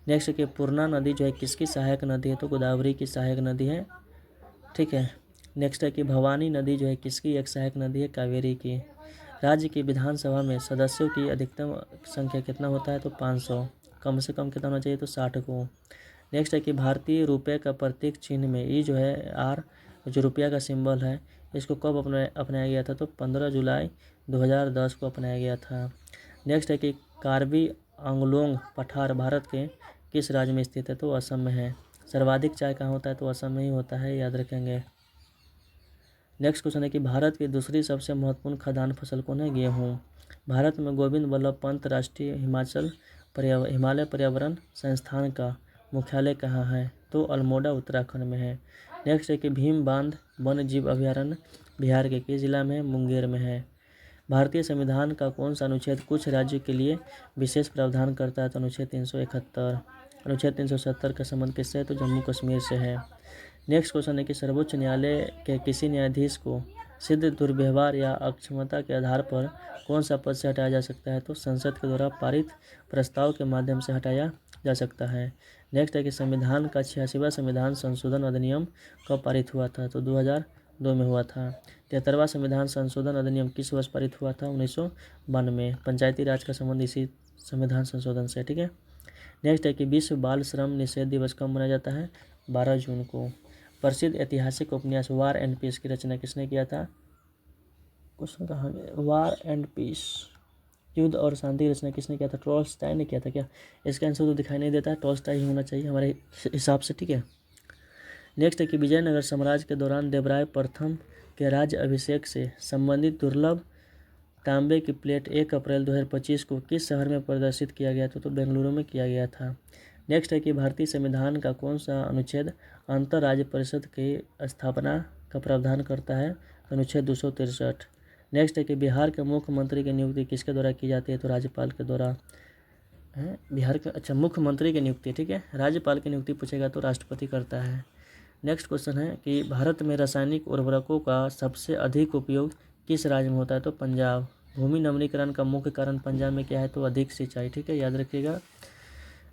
नेक्स्ट है कि पूर्णा नदी जो है किसकी सहायक नदी है, तो गोदावरी की सहायक नदी है, ठीक है। नेक्स्ट है कि भवानी नदी जो है किसकी एक सहायक नदी है, कावेरी की। राज्य की विधानसभा में सदस्यों की अधिकतम संख्या कितना होता है, तो 500। कम से कम कितना होना चाहिए, तो 60 को। नेक्स्ट है कि भारतीय रुपये का प्रतीक चिन्ह में ई जो है आर, जो रुपया का सिंबल है, इसको कब अपनाया गया था, तो 15 जुलाई 2010 को अपनाया गया था। नेक्स्ट है कि कार्बी आंगलोंग पठार भारत के किस राज्य में स्थित है, तो असम में है। सर्वाधिक चाय कहाँ होता है, तो असम में ही होता है, याद रखेंगे। नेक्स्ट क्वेश्चन है कि भारत की दूसरी सबसे महत्वपूर्ण खाद्यान्न फसल कौन है, गेहूँ। भारत में गोविंद वल्लभ पंत राष्ट्रीय हिमालय पर्यावरण संस्थान का मुख्यालय कहाँ है, तो अल्मोड़ा उत्तराखंड में है। नेक्स्ट है कि भीम बांध वन्य जीव अभयारण्य बिहार के किस जिला में है, मुंगेर में है। भारतीय संविधान का कौन सा अनुच्छेद कुछ राज्यों के लिए विशेष प्रावधान करता है, तो अनुच्छेद 371। अनुच्छेद 370 का संबंध किससे है, तो जम्मू कश्मीर से है। नेक्स्ट क्वेश्चन है कि सर्वोच्च न्यायालय के किसी न्यायाधीश को सिद्ध दुर्व्यवहार या अक्षमता के आधार पर कौन सा पद से हटाया जा सकता है, तो संसद के द्वारा पारित प्रस्ताव के माध्यम से हटाया जा सकता है। नेक्स्ट है कि संविधान का 86वां संविधान संशोधन अधिनियम कब पारित हुआ था, तो 2002 में हुआ था। 73वां संविधान संशोधन अधिनियम किस वर्ष पारित हुआ था, 1992। पंचायती राज का संबंध इसी संविधान संशोधन से, ठीक है। नेक्स्ट है कि विश्व बाल श्रम निषेध दिवस कब मनाया जाता है, 12 जून को। प्रसिद्ध ऐतिहासिक उपन्यास वार एंड पीस की रचना किसने किया था, क्वेश्चन कहाँ गया, वार एंड पीस, युद्ध और शांति की रचना किसने किया था, टॉल्स्टॉय ने किया था क्या। इसका आंसर तो दिखाई नहीं देता है, टॉल्स्टॉय ही होना चाहिए हमारे हिसाब से, ठीक है। नेक्स्ट है कि विजयनगर साम्राज्य के दौरान देवराय प्रथम के राज्य अभिषेक से संबंधित दुर्लभ तांबे की प्लेट 1 अप्रैल 2025 को किस शहर में प्रदर्शित किया गया था, तो बेंगलुरु में किया गया था। नेक्स्ट है कि भारतीय संविधान का कौन सा अनुच्छेद अंतर राज्य परिषद की स्थापना का प्रावधान करता है, तो अनुच्छेद 263। नेक्स्ट है कि बिहार के मुख्यमंत्री की नियुक्ति किसके द्वारा की जाती है, तो राज्यपाल के द्वारा है। बिहार के, अच्छा, मुख्यमंत्री की नियुक्ति, ठीक है। राज्यपाल की नियुक्ति पूछेगा तो राष्ट्रपति करता है। नेक्स्ट क्वेश्चन है कि भारत में रासायनिक उर्वरकों का सबसे अधिक उपयोग किस राज्य में होता है, तो पंजाब। भूमि नवीनीकरण का मुख्य कारण पंजाब में क्या है, तो अधिक सिंचाई, ठीक है, याद रखिएगा।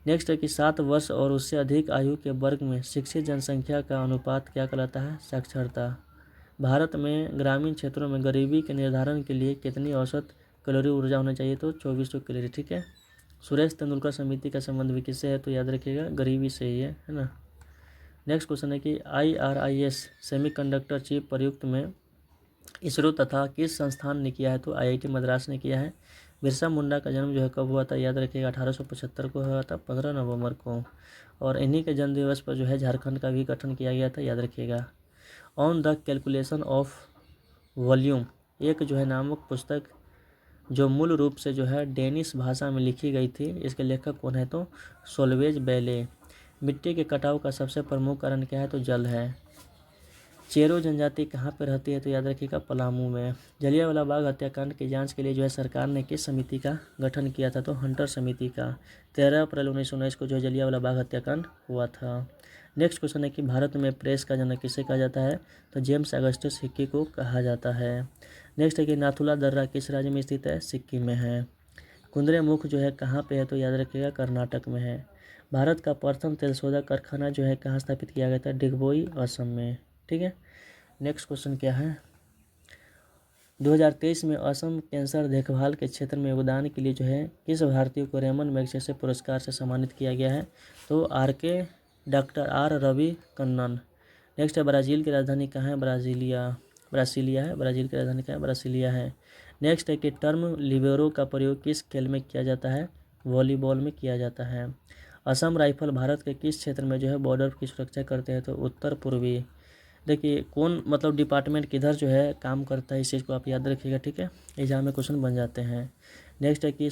नेक्स्ट है कि 7 वर्ष और उससे अधिक आयु के वर्ग में शिक्षित जनसंख्या का अनुपात क्या कहलाता है, साक्षरता। भारत में ग्रामीण क्षेत्रों में गरीबी के निर्धारण के लिए कितनी औसत कैलोरी ऊर्जा होना चाहिए, तो 2400 कैलोरी, ठीक है। सुरेश तेंदुलकर समिति का संबंध भी किससे है, तो याद रखिएगा गरीबी से ही है ना। नेक्स्ट क्वेश्चन है कि IRIS सेमीकंडक्टर चिप प्रयुक्त में इसरो तथा किस संस्थान ने किया है, तो IIT मद्रास ने किया है। बिरसा मुंडा का जन्म जो है कब हुआ था, याद रखिएगा 1875 को हुआ था, 15 नवंबर को। और इन्हीं के जन्म दिवस पर जो है झारखंड का भी गठन किया गया था, याद रखिएगा। On the calculation of volume एक जो है नामक पुस्तक जो मूल रूप से जो है डेनिश भाषा में लिखी गई थी, इसके लेखक कौन है, तो सोल्वेज बैले। मिट्टी के कटाव का सबसे प्रमुख कारण क्या है, तो जल है। चेरो जनजाति कहाँ पर रहती है, तो याद रखिएगा पलामू में। जलियांवाला बाग हत्याकांड की जांच के लिए जो है सरकार ने किस समिति का गठन किया था, तो हंटर समिति का। 13 अप्रैल 1919 को जो जलियांवाला बाग हत्याकांड हुआ था। नेक्स्ट क्वेश्चन है कि भारत में प्रेस का जनक किसे कहा जाता है, तो जेम्स अगस्टस हिक्की को कहा जाता है। नेक्स्ट है कि नाथुला दर्रा किस राज्य में स्थित है, सिक्किम में है। कुंद्रेमुख जो है कहाँ पे है, तो याद रखिएगा कर्नाटक में है। भारत का प्रथम तेलशोधक कारखाना जो है कहाँ स्थापित किया गया था, डिगबोई, असम में, ठीक है। नेक्स्ट क्वेश्चन क्या है, 2023 में असम कैंसर देखभाल के क्षेत्र में योगदान के लिए जो है किस भारतीय को रेमन मैग्सेसे पुरस्कार से सम्मानित किया गया है, तो doctor R Ravi Kannan. Next है ब्राज़ील की राजधानी कहाँ है, ब्रासीलिया है। ब्राज़ील की राजधानी कहाँ है, ब्रासीलिया है। नेक्स्ट है कि टर्म लिबेरो का प्रयोग किस खेल में किया जाता है, वॉलीबॉल में किया जाता है। असम राइफल भारत के किस क्षेत्र में जो है बॉर्डर की सुरक्षा करते हैं, तो उत्तर पूर्वी। देखिए कौन मतलब डिपार्टमेंट किधर जो है काम करता है, इस चीज़ को आप याद रखिएगा, ठीक है, एग्जाम में क्वेश्चन बन जाते हैं। नेक्स्ट है कि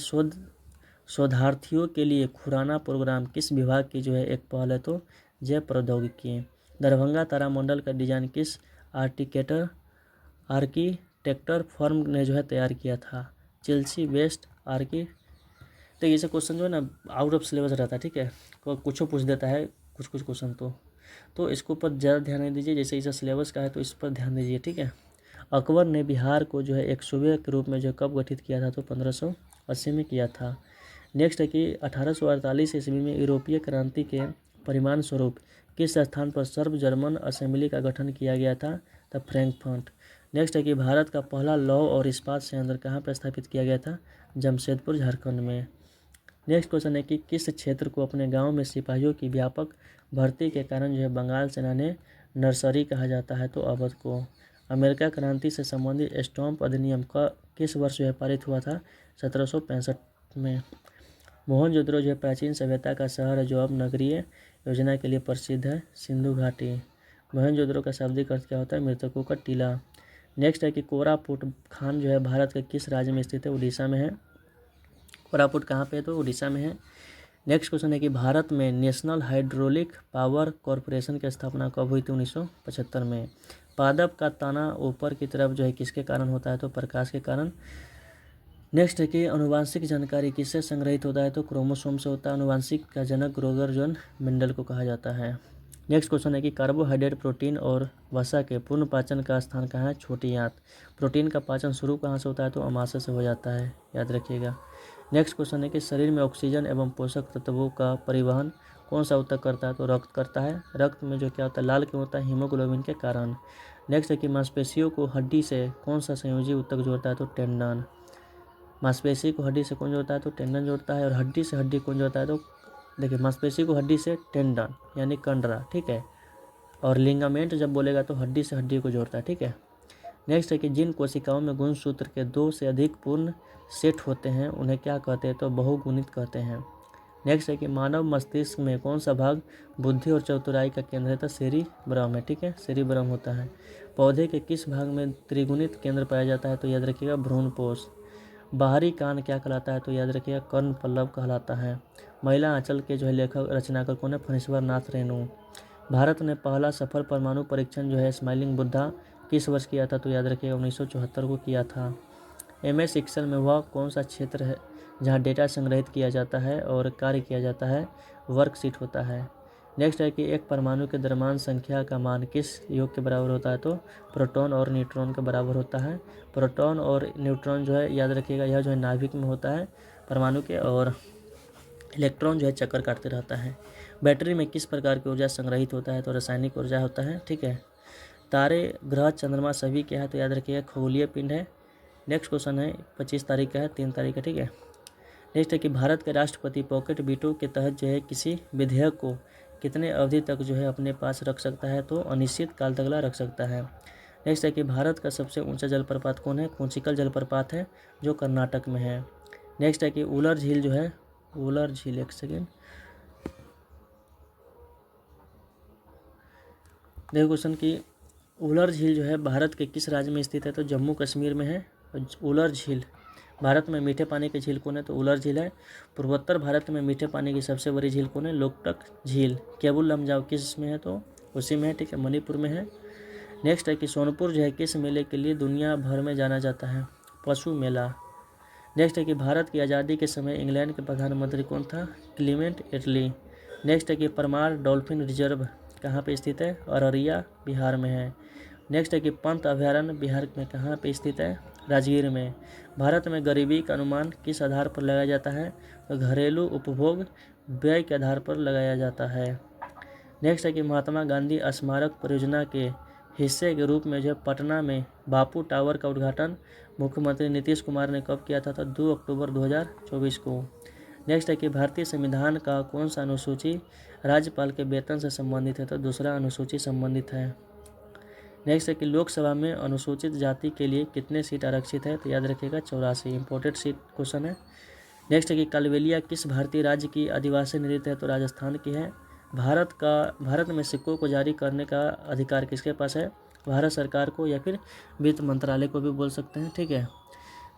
शोधार्थियों के लिए खुराना प्रोग्राम किस विभाग की जो है एक पहल है, तो जैव प्रौद्योगिकी। दरभंगा तारामंडल का डिजाइन किस आर्किटेक्टर फर्म ने जो है तैयार किया था, चेल्सी वेस्ट आर की। तो ये सब क्वेश्चन जो है ना आउट ऑफ सिलेबस रहता है, ठीक है, कुछ पूछ देता है कुछ कुछ क्वेश्चन तो इसके ऊपर ज़्यादा ध्यान नहीं दीजिए, जैसे इसे सिलेबस का है तो इस पर ध्यान दीजिए, ठीक है। अकबर ने बिहार को जो है एक सूबे के रूप में जो कब गठित किया था, तो 1580 में किया था। नेक्स्ट है कि 1848 ईस्वी में यूरोपीय क्रांति के परिणाम स्वरूप किस स्थान पर सर्व जर्मन असेंबली का गठन किया गया था, द फ्रैंकफर्ट। नेक्स्ट है कि भारत का पहला लौह और इस्पात संयंत्र कहाँ पर स्थापित किया गया था, जमशेदपुर झारखंड में। नेक्स्ट क्वेश्चन है कि किस क्षेत्र को अपने गांव में सिपाहियों की व्यापक भर्ती के कारण जो है बंगाल सेना ने नर्सरी कहा जाता है, तो अवध को। अमेरिका क्रांति से संबंधित स्टैम्प अधिनियम का किस वर्ष जो है पारित हुआ था, 1765 में। मोहनजोदड़ो जो है प्राचीन सभ्यता का शहर है जो अब नगरीय योजना के लिए प्रसिद्ध है, सिंधु घाटी। मोहनजोदड़ो का शाब्दिक अर्थ क्या होता है, मृतकों का टीला। नेक्स्ट है कि कोरापुट खान जो है भारत के किस राज्य में स्थित है, उड़ीसा में है। कोरापुट कहाँ पे है, तो उड़ीसा में है। नेक्स्ट क्वेश्चन है कि भारत में नेशनल हाइड्रोलिक पावर कॉरपोरेशन की स्थापना कब हुई थी, 1975 में। पादप का तना ऊपर की तरफ जो है किसके कारण होता है, तो प्रकाश के कारण। नेक्स्ट है कि अनुवांशिक जानकारी किससे संग्रहित होता है, तो क्रोमोसोम से होता है। अनुवांशिक का जनक ग्रोगर जॉन मेंडल को कहा जाता है। नेक्स्ट क्वेश्चन है कि कार्बोहाइड्रेट, प्रोटीन और वसा के पूर्ण पाचन का स्थान कहाँ है, छोटी आंत। प्रोटीन का पाचन शुरू कहाँ से होता है, तो अमाशय से हो जाता है, याद रखिएगा। नेक्स्ट क्वेश्चन है कि शरीर में ऑक्सीजन एवं पोषक तत्वों का परिवहन कौन सा ऊतक करता है, तो रक्त करता है। रक्त में जो क्या होता है, लाल क्यों होता है, हीमोग्लोबिन के कारण। नेक्स्ट है कि मांसपेशियों को हड्डी से कौन सा संयोजी ऊतक जोड़ता है, तो टेंडन। मांसपेशी को हड्डी से कौन जोड़ता है, तो टेंडन जोड़ता है। और हड्डी से हड्डी कौन जोड़ता है, तो देखिए मांसपेशी को हड्डी से टेंडन यानी कंडरा, ठीक है। और लिगामेंट जब बोलेगा तो हड्डी से हड्डी को जोड़ता है, ठीक है। नेक्स्ट है कि जिन कोशिकाओं में गुणसूत्र के 2 से अधिक पूर्ण सेट होते हैं उन्हें क्या कहते हैं, तो बहुगुणित कहते हैं। नेक्स्ट है कि मानव मस्तिष्क में कौन सा भाग बुद्धि और चतुराई का केंद्र है, तो सेरिब्रम है, ठीक है, सेरिब्रम होता है। पौधे के किस भाग में त्रिगुणित केंद्र पाया जाता है, तो याद रखिएगा भ्रूणपोष। बाहरी कान क्या कहलाता है, तो याद रखिएगा कर्ण पल्लव कहलाता है। महिला आंचल के जो है लेखक रचनाकार कौन है, फणीश्वर नाथ रेणु। भारत ने पहला सफल परमाणु परीक्षण जो है स्माइलिंग बुद्धा किस वर्ष किया था, तो याद रखिएगा 1974 को किया था। MS एक्सेल में वह कौन सा क्षेत्र है जहां डेटा संग्रहित किया जाता है और कार्य किया जाता है, वर्कशीट होता है। नेक्स्ट है कि एक परमाणु के द्रव्यमान संख्या का मान किस योग के बराबर होता है, तो प्रोटॉन और न्यूट्रॉन के बराबर होता है। प्रोटॉन और न्यूट्रॉन जो है याद रखिएगा यह जो है नाभिक में होता है परमाणु के, और इलेक्ट्रॉन जो है चक्कर काटते रहता है। बैटरी में किस प्रकार की ऊर्जा संग्रहित होता है, तो रासायनिक ऊर्जा होता है, ठीक है। तारे, ग्रह, चंद्रमा सभी क्या है, तो याद रखिएगा खगोलीय पिंड है। नेक्स्ट क्वेश्चन है 25 तारीख का है, 3 तारीख का, ठीक है। नेक्स्ट है कि भारत के राष्ट्रपति पॉकेट वीटो के तहत जो है किसी विधेयक को कितने अवधि तक जो है अपने पास रख सकता है, तो अनिश्चित काल तक रख सकता है। नेक्स्ट है कि भारत का सबसे ऊंचा जलप्रपात कौन है, कुंचिकल जलप्रपात है जो कर्नाटक में है। नेक्स्ट है कि उलर झील जो है, उलर झील, एक सेकेंड देखो क्वेश्चन की उलर झील जो है भारत के किस राज्य में स्थित है, तो जम्मू कश्मीर में है। उलर झील भारत में मीठे पानी की झील कौन है, तो उलर झील है। पूर्वोत्तर भारत में मीठे पानी की सबसे बड़ी झील कौन है, लोकटक झील। केबुल लमजाओ किस में है, तो उसी में है, ठीक है, मणिपुर में है। नेक्स्ट है कि सोनपुर जो है किस मेले के लिए दुनिया भर में जाना जाता है, पशु मेला। नेक्स्ट है कि भारत की आज़ादी के समय इंग्लैंड के प्रधानमंत्री कौन था, क्लीमेंट एटली। नेक्स्ट है कि परमार डॉल्फिन रिजर्व कहाँ पे स्थित है, अररिया बिहार में है। नेक्स्ट है कि पंत अभयारण्य बिहार में कहाँ पे स्थित है, राजगीर में। भारत में गरीबी का अनुमान किस आधार पर लगाया जाता है, तो घरेलू उपभोग व्यय के आधार पर लगाया जाता है। नेक्स्ट है कि महात्मा गांधी स्मारक परियोजना के हिस्से के रूप में जो पटना में बापू टावर का उद्घाटन मुख्यमंत्री नीतीश कुमार ने कब किया था, तो 2 अक्टूबर 2024 को। नेक्स्ट है कि भारतीय संविधान का कौन सा अनुसूची राज्यपाल के वेतन से संबंधित है, तो दूसरा अनुसूची संबंधित है। नेक्स्ट है कि लोकसभा में अनुसूचित जाति के लिए कितने सीट आरक्षित है, तो याद रखिएगा 84, इंपोर्टेड सीट क्वेश्चन है। नेक्स्ट है कि कालबेलिया किस भारतीय राज्य की आदिवासी नृत्य है, तो राजस्थान की है। भारत में सिक्कों को जारी करने का अधिकार किसके पास है, भारत सरकार को या फिर वित्त मंत्रालय को भी बोल सकते हैं, ठीक है।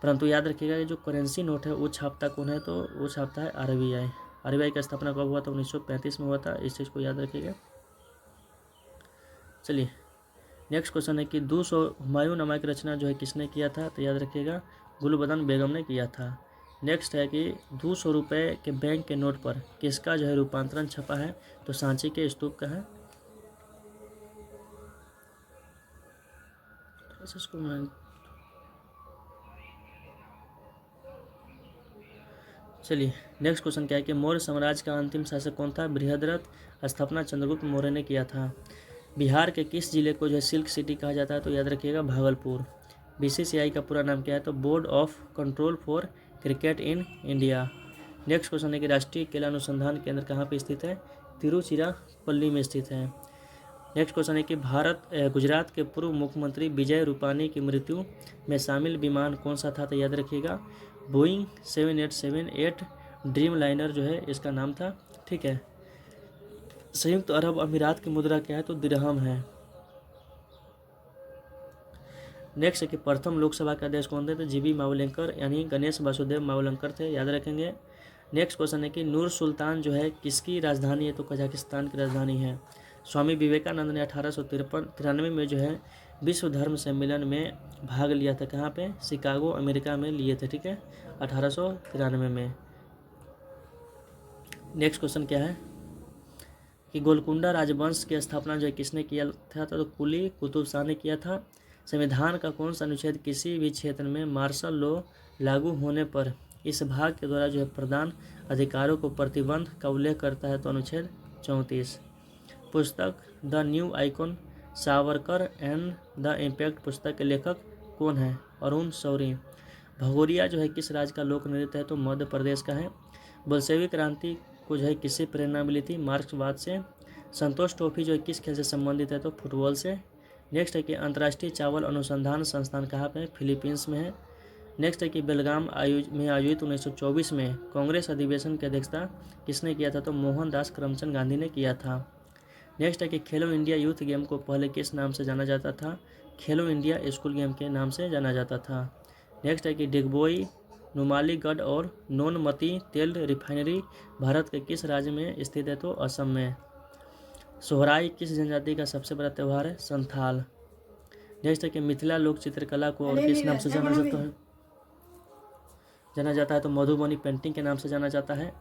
परंतु याद रखिएगा ये जो करेंसी नोट है वो छापता कौन है, तो वो छापता है RBI। RBI की स्थापना कब हुआ था, 1935 में हुआ था, इस चीज़ को याद रखिएगा। चलिए नेक्स्ट क्वेश्चन है कि 200 हुमायूं नामा की रचना जो है किसने किया था, तो याद रखिएगा गुलबदन बेगम ने किया था। नेक्स्ट है कि 200 रुपये के बैंक के नोट पर किसका जो है रूपांतरण छपा है, तो सांची के स्तूप का है। इसको चलिए नेक्स्ट क्वेश्चन क्या है कि मौर्य साम्राज्य का अंतिम शासक कौन था, बृहद्रथ स्थापना चंद्रगुप्त मौर्य ने किया था। बिहार के किस जिले को जो है सिल्क सिटी कहा जाता है, तो याद रखिएगा भागलपुर। बीसीसीआई का पूरा नाम क्या है, तो board of control for cricket in India. Next question है कि राष्ट्रीय केला अनुसंधान केंद्र कहाँ पे स्थित है, तिरुचिरापल्ली में स्थित है। नेक्स्ट क्वेश्चन है कि गुजरात के पूर्व मुख्यमंत्री विजय रूपानी की मृत्यु में शामिल विमान कौन सा था, तो याद रखिएगा बोइंग 7878 ड्रीम लाइनर जो है इसका नाम था। ठीक है। संयुक्त अरब अमीरात की मुद्रा क्या है, तो दिरहम है। नेक्स्ट है कि प्रथम लोकसभा के अध्यक्ष कौन थे, तो जीबी मावलंकर यानी गणेश वासुदेव मावलंकर थे, याद रखेंगे। नेक्स्ट क्वेश्चन है कि नूर सुल्तान जो है किसकी राजधानी है, तो कजाकिस्तान की राजधानी है। स्वामी विवेकानंद ने 1893 में जो है विश्व धर्म सम्मेलन में भाग लिया था, कहाँ पे, शिकागो अमेरिका में लिए थे। ठीक है, 1893 में। नेक्स्ट क्वेश्चन क्या है कि गोलकुंडा राजवंश की स्थापना जो है किसने किया था, तो कुली कुतुब शाह ने किया था। संविधान का कौन सा अनुच्छेद किसी भी क्षेत्र में मार्शल लॉ लागू होने पर इस भाग के द्वारा जो है प्रदान अधिकारों को प्रतिबंध का उल्लेख करता है, तो अनुच्छेद 34। पुस्तक the new icon Savarkar and the impact पुस्तक के लेखक कौन है, अरुण शौरी। भगोरिया जो है किस राज्य का लोक नृत्य है, तो मध्य प्रदेश का है। बोल्शेविक क्रांति को जो है किससे प्रेरणा मिली थी, मार्क्सवाद से। संतोष ट्रॉफी जो है किस खेल से संबंधित है, तो फुटबॉल से। नेक्स्ट है कि अंतर्राष्ट्रीय चावल अनुसंधान संस्थान कहाँ पे है, फिलीपींस में है। नेक्स्ट है कि बेलगाम में आयोजित 1924 में कांग्रेस अधिवेशन की अध्यक्षता किसने किया था, तो मोहनदास करमचंद गांधी ने किया था। नेक्स्ट है कि खेलो इंडिया यूथ गेम को पहले किस नाम से जाना जाता था, खेलो इंडिया स्कूल गेम के नाम से जाना जाता था। नेक्स्ट है कि डिगबोई, नुमालीगढ़ और नोनमती तेल रिफाइनरी भारत के किस राज्य में स्थित है, तो असम में। सोहराई किस जनजाति का सबसे बड़ा त्यौहार है, संथाल। नेक्स्ट है कि मिथिला लोक चित्रकला को और किस नाम से जाना जाता है, तो मधुबनी पेंटिंग के नाम से जाना जाता है।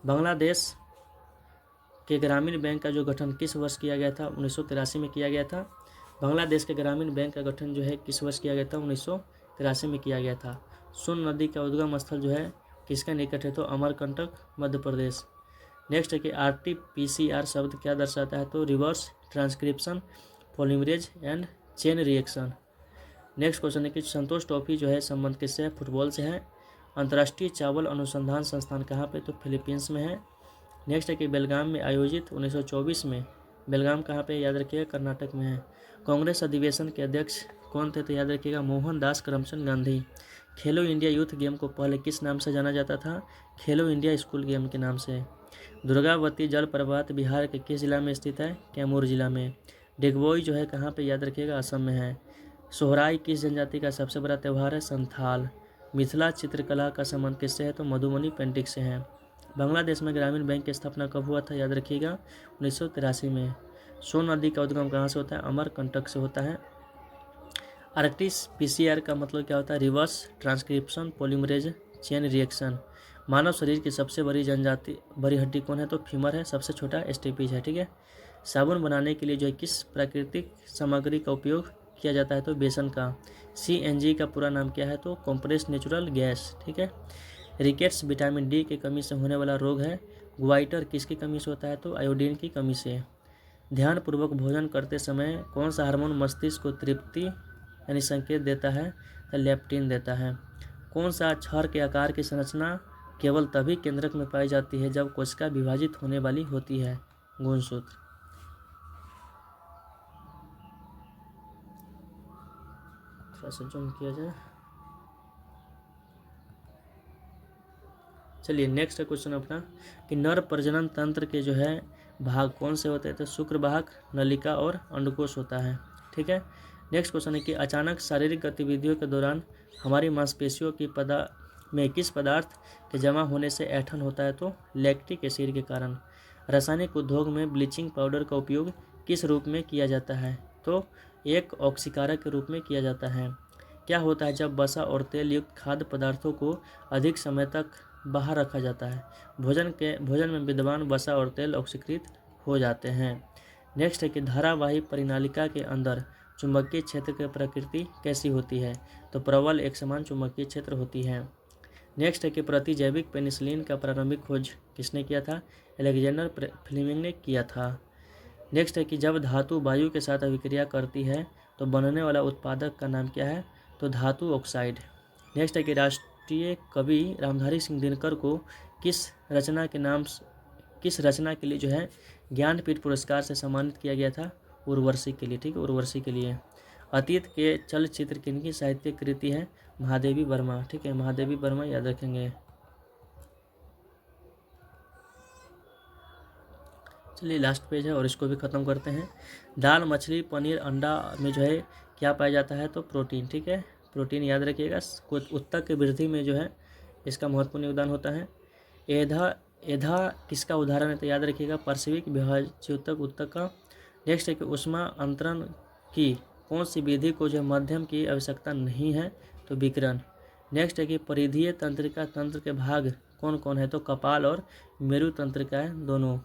बांग्लादेश के ग्रामीण बैंक का जो गठन किस वर्ष किया गया था, 1983 में किया गया था। बांग्लादेश के ग्रामीण बैंक का गठन जो है किस वर्ष किया गया था, 1983 में किया गया था। सोन नदी का उद्गम स्थल जो है किसके निकट है, तो अमरकंटक मध्य प्रदेश। नेक्स्ट है कि RT-PCR शब्द क्या दर्शाता है, तो reverse transcription polymerase and chain reaction. Next question है कि संतोष ट्रॉफी जो है संबंध किससे है, फुटबॉल से है। अंतर्राष्ट्रीय चावल अनुसंधान संस्थान कहाँ पे, तो फिलीपींस में है। नेक्स्ट है कि बेलगाम में आयोजित 1924 में, बेलगाम कहाँ पे, याद रखिएगा कर्नाटक में है। कांग्रेस अधिवेशन के अध्यक्ष कौन थे, तो याद रखिएगा मोहनदास करमचंद गांधी। खेलो इंडिया यूथ गेम को पहले किस नाम से जाना जाता था, खेलो इंडिया स्कूल गेम के नाम से। दुर्गावती जलप्रपात बिहार के किस जिला में स्थित है, कैमूर जिला में। डिगबोई जो है कहाँ पे, याद रखिएगा असम में है। सोहराई किस जनजाति का सबसे बड़ा त्यौहार है, संथाल। मिथिला चित्रकला का संबंध किससे है, तो मधुबनी पेंटिंग से है। बांग्लादेश में ग्रामीण बैंक की स्थापना कब हुआ था, याद रखिएगा 1983 में। सोन नदी का उद्गम कहाँ से होता है, अमरकंटक से होता है। RT-PCR का मतलब क्या होता है, reverse transcription polymerase chain reaction. मानव शरीर की सबसे बड़ी हड्डी कौन है, तो फीमर है। सबसे छोटा स्टेपिज है। ठीक है। साबुन बनाने के लिए जो है किस प्राकृतिक सामग्री का उपयोग किया जाता है, तो बेसन का। CNG का पूरा नाम क्या है, तो कंप्रेस्ड नेचुरल गैस। ठीक है। रिकेट्स विटामिन D की कमी से होने वाला रोग है। ग्वाइटर किसकी कमी से होता है, तो आयोडीन की कमी से। ध्यानपूर्वक भोजन करते समय कौन सा हार्मोन मस्तिष्क को तृप्ति यानी संकेत देता है, तो लेप्टिन देता है। कौन सा क्षार के आकार की संरचना केवल तभी केंद्रक में पाई जाती है जब कोशिका विभाजित होने वाली होती है, गुणसूत्र। थोड़ा सा जूम किया जाए। चलिए नेक्स्ट है क्वेश्चन अपना कि नर प्रजनन तंत्र के जो है भाग कौन से होते हैं, तो शुक्र भाग, नलिका और अंडकोश होता है। ठीक है। नेक्स्ट क्वेश्चन है कि अचानक शारीरिक गतिविधियों के दौरान हमारी मांसपेशियों की में किस पदार्थ के जमा होने से ऐंठन होता है, तो लैक्टिक एसिड के कारण। रासायनिक उद्योग में ब्लीचिंग पाउडर का उपयोग किस रूप में किया जाता है, तो एक ऑक्सीकारक के रूप में किया जाता है। क्या होता है जब वसा और तेल युक्त खाद्य पदार्थों को अधिक समय तक बाहर रखा जाता है? भोजन में विद्यमान वसा और तेल ऑक्सीकृत हो जाते हैं। नेक्स्ट है कि धारावाही परिनालिका के अंदर चुंबकीय क्षेत्र की प्रकृति कैसी होती है? तो प्रबल एक समान चुंबकीय क्षेत्र होती है। नेक्स्ट है कि प्रतिजैविक पेनिसिलिन का प्रारंभिक खोज किसने किया था? अलेक्जेंडर फ्लेमिंग ने किया था। नेक्स्ट है कि जब धातु वायु के साथ अभिक्रिया करती है तो बनने वाला उत्पादक का नाम क्या है? तो धातु ऑक्साइड। नेक्स्ट है कि राष्ट्रीय कवि रामधारी सिंह दिनकर को किस रचना के लिए जो है ज्ञानपीठ पुरस्कार से सम्मानित किया गया था? उर्वशी के लिए। ठीक है, उर्वशी के लिए। अतीत के चलचित्र किनकी साहित्यिक कृति है? महादेवी वर्मा। ठीक है, महादेवी वर्मा याद रखेंगे। चलिए लास्ट पेज है और इसको भी ख़त्म करते हैं। दाल, मछली, पनीर, अंडा में जो है क्या पाया जाता है? तो प्रोटीन। ठीक है, प्रोटीन याद रखिएगा। उत्तक की वृद्धि में जो है इसका महत्वपूर्ण योगदान होता है। एधा किसका उदाहरण है? तो याद रखिएगा पार्श्विक विभाज्योतक उत्तक का। नेक्स्ट है कि ऊष्मा अंतरण की कौन सी विधि को जो माध्यम की आवश्यकता नहीं है? तो विकिरण। नेक्स्ट है कि परिधीय तंत्रिका तंत्र के भाग कौन कौन है? तो कपाल और मेरु तंत्रिका है दोनों।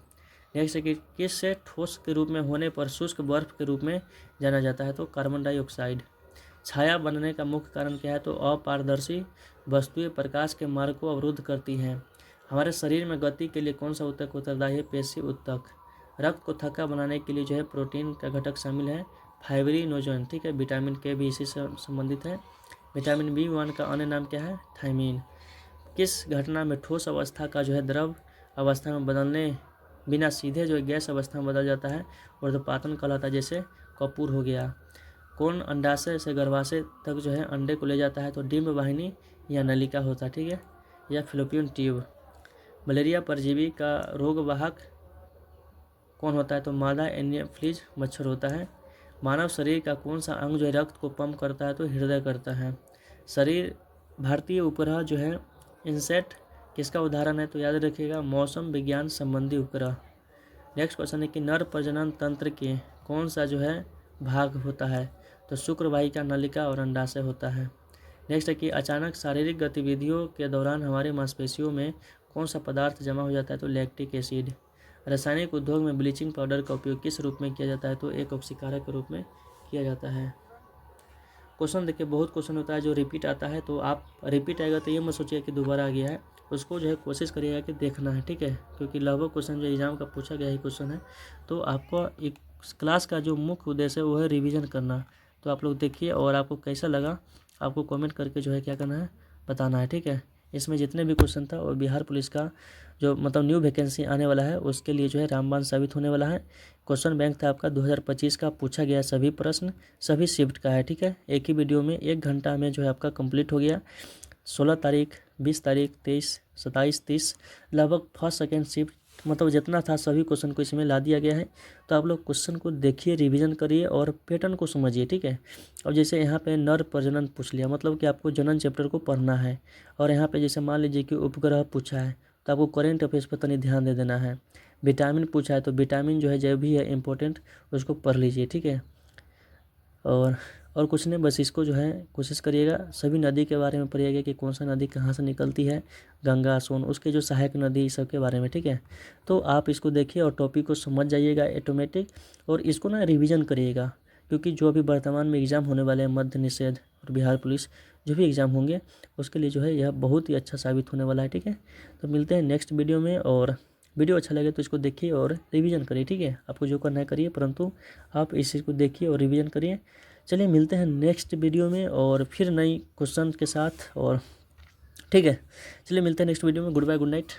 नेक्स्ट है कि किससे ठोस के रूप में होने पर शुष्क बर्फ के रूप में जाना जाता है? तो कार्बन डाइऑक्साइड। छाया बनने का मुख्य कारण क्या है? तो अपारदर्शी वस्तुएं प्रकाश के मार्ग को अवरुद्ध करती हैं। हमारे शरीर में गति के लिए कौन सा उत्तक उत्तरदायी है? पेशी उत्तक। रक्त को थक्का बनाने के लिए जो है प्रोटीन का घटक शामिल है फाइब्रिनोजन। ठीक है, विटामिन के भी इसी से संबंधित है। विटामिन B1 का अन्य नाम क्या है? थायमीन। किस घटना में ठोस अवस्था का जो है द्रव अवस्था में बदलने बिना सीधे जो है गैस अवस्था में बदल जाता है? ऊर्ध्वपातन कहलाता है, जैसे कपूर हो गया। कौन अंडाशय से गर्भाशय तक जो है अंडे को ले जाता है? तो डिंब वाहिनी या नलिका होता है। ठीक है, या फिलोपियन ट्यूब। मलेरिया परजीवी का रोगवाहक कौन होता है? तो मादा एनोफ्लिज मच्छर होता है। मानव शरीर का कौन सा अंग जो है रक्त को पंप करता है? तो हृदय करता है। भारतीय उपग्रह जो है इनसेट किसका उदाहरण है? तो याद रखिएगा मौसम विज्ञान संबंधी उपग्रह। नेक्स्ट क्वेश्चन है कि नर प्रजनन तंत्र के कौन सा जो है भाग होता है? तो शुक्रवाहिका, नलिका और अंडाशय होता है। नेक्स्ट है कि अचानक शारीरिक गतिविधियों के दौरान हमारे मांसपेशियों में कौन सा पदार्थ जमा हो जाता है? तो लैक्टिक एसिड। रासायनिक उद्योग में ब्लीचिंग पाउडर का उपयोग किस रूप में किया जाता है? तो एक ऑक्सीकारक के रूप में किया जाता है। क्वेश्चन देखिए, बहुत क्वेश्चन होता है जो रिपीट आता है, तो आप रिपीट आएगा तो ये मत सोचिए कि दोबारा आ गया है, उसको जो है कोशिश करिएगा कि देखना है। ठीक है, क्योंकि लगभग क्वेश्चन जो एग्जाम का पूछा गया ही क्वेश्चन है, तो आपको एक क्लास का जो मुख्य उद्देश्य है वो है रिवीजन करना। तो आप लोग देखिए और आपको कैसा लगा आपको कमेंट करके जो है क्या करना है, बताना है। ठीक है, इसमें जितने भी क्वेश्चन था और बिहार पुलिस का जो मतलब न्यू वैकेंसी आने वाला है उसके लिए जो है रामबाण साबित होने वाला है। क्वेश्चन बैंक था आपका 2025 का, पूछा गया सभी प्रश्न सभी शिफ्ट का है। ठीक है, एक ही वीडियो में 1 घंटा में जो है आपका कंप्लीट हो गया। 16 तारीख, 20 तारीख, 23, 27, 30 लगभग फर्स्ट सेकेंड शिफ्ट मतलब जितना था सभी क्वेश्चन को इसमें ला दिया गया है। तो आप लोग क्वेश्चन को देखिए, रिवीजन करिए और पैटर्न को समझिए। ठीक है, अब जैसे यहाँ पे नर प्रजनन पूछ लिया, मतलब कि आपको जनन चैप्टर को पढ़ना है, और यहाँ पे जैसे मान लीजिए कि उपग्रह पूछा है तो आपको करेंट अफेयर्स पर तनी ध्यान दे देना है। विटामिन पूछा है तो विटामिन जो है जो भी है इम्पोर्टेंट उसको पढ़ लीजिए। ठीक है, और कुछ नहीं, बस इसको जो है कोशिश करिएगा। सभी नदी के बारे में पढ़िएगा कि कौन सा नदी कहाँ से निकलती है, गंगा, सोन, उसके जो सहायक नदी सब के बारे में। ठीक है, तो आप इसको देखिए और टॉपिक को समझ जाइएगा ऑटोमेटिक, और इसको ना रिवीजन करिएगा, क्योंकि जो अभी वर्तमान में एग्ज़ाम होने वाले हैं मध्य निषेध और बिहार पुलिस जो भी एग्ज़ाम होंगे उसके लिए जो है यह बहुत ही अच्छा साबित होने वाला है। ठीक है, तो मिलते हैं नेक्स्ट वीडियो में, और वीडियो अच्छा लगे तो इसको देखिए और रिवीजन करिए। ठीक है, आपको जो करना है करिए, परंतु आप इस चीज़ को देखिए और रिवीजन करिए। चलिए मिलते हैं नेक्स्ट वीडियो में और फिर नई क्वेश्चन के साथ, और ठीक है, चलिए मिलते हैं नेक्स्ट वीडियो में। Goodbye, good night.